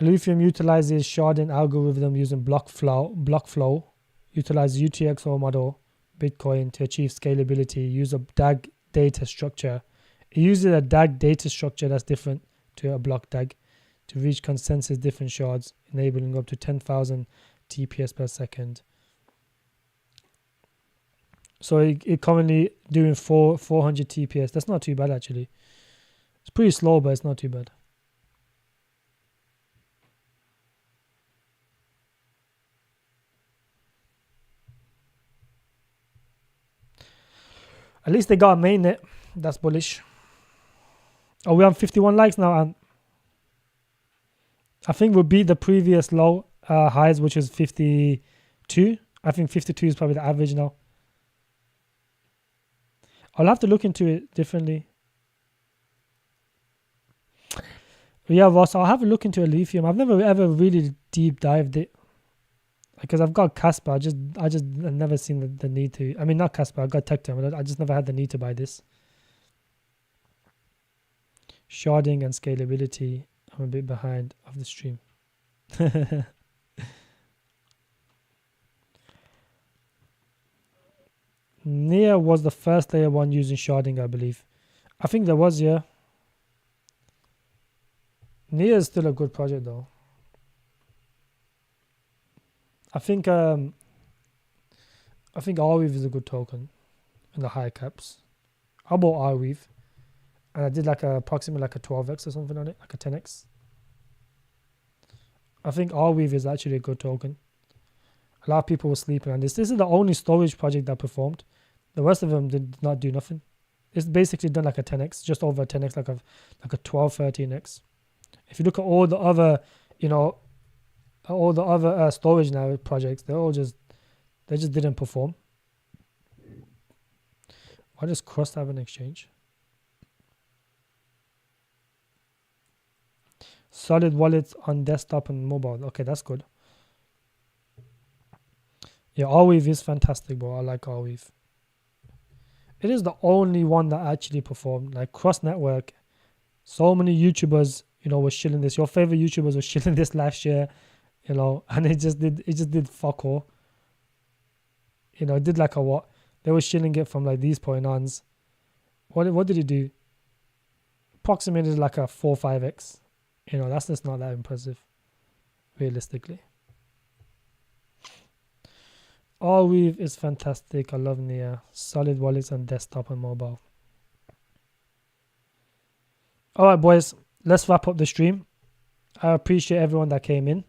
Lithium utilizes sharding algorithm using block flow, utilizes UTXO model, Bitcoin to achieve scalability, use a DAG data structure. It uses a DAG data structure that's different to a block DAG to reach consensus different shards, enabling up to 10,000 TPS per second. So it currently doing 400 TPS. That's not too bad actually. It's pretty slow, but it's not too bad. At least they got a mainnet. That's bullish. Oh, we have 51 likes now, and I think we'll beat the previous low highs, which is 52. I think 52 is probably the average now. I'll have to look into it differently. Yeah, Ross, I'll have a look into a lithium. I've never ever really deep dived it. Because I've got Casper, I've never seen the need to. I mean, not Casper, I've got Tectum. I just never had the need to buy this. Sharding and scalability. I'm a bit behind of the stream. Nia was the first layer 1 using sharding, I believe. I think there was, yeah. Nia is still a good project though. I think Arweave is a good token in the high caps. I bought Arweave and I did like approximately like a 12x or something on it, like a 10x. I think Arweave is actually a good token. A lot of people were sleeping on this. This is the only storage project that performed. The rest of them did not do nothing. It's basically done like a 10x, just over a 10x, like a 12, 13x. If you look at all the other, storage now projects, they just didn't perform. Why does Crust have an exchange? Solid wallets on desktop and mobile. Okay, that's good. Yeah, Arweave is fantastic, bro. I like Arweave. It is the only one that actually performed. Like Cross Network, so many YouTubers, were shilling this. Your favorite YouTubers were shilling this last year. you know, and it just did fuck all. You know, it did like a what? They were shilling it from like these point ons. What did it do? Approximated like a 4-5x. You know, that's just not that impressive, realistically. Allweave is fantastic. I love Nia. Solid wallets on desktop and mobile. Alright, boys, let's wrap up the stream. I appreciate everyone that came in.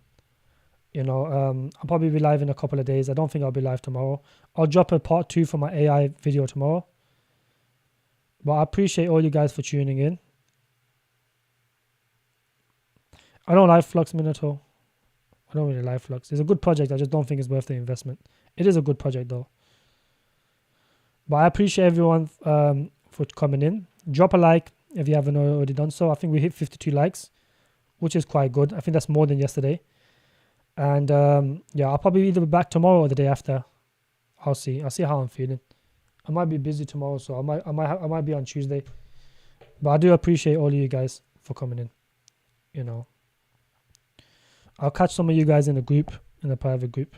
You know, I'll probably be live in a couple of days. I don't think I'll be live tomorrow. I'll drop a part 2 for my AI video tomorrow. But I appreciate all you guys for tuning in. I don't like Flux Minato. I don't really like Flux. It's a good project. I just don't think it's worth the investment. It is a good project though. But I appreciate everyone for coming in. Drop a like if you haven't already done so. I think we hit 52 likes, which is quite good. I think that's more than yesterday. And yeah, I'll probably either be back tomorrow or the day after. I'll see how I'm feeling. I might be busy tomorrow, so I might be on Tuesday. But I do appreciate all of you guys for coming in. You know, I'll catch some of you guys in the group, in the private group.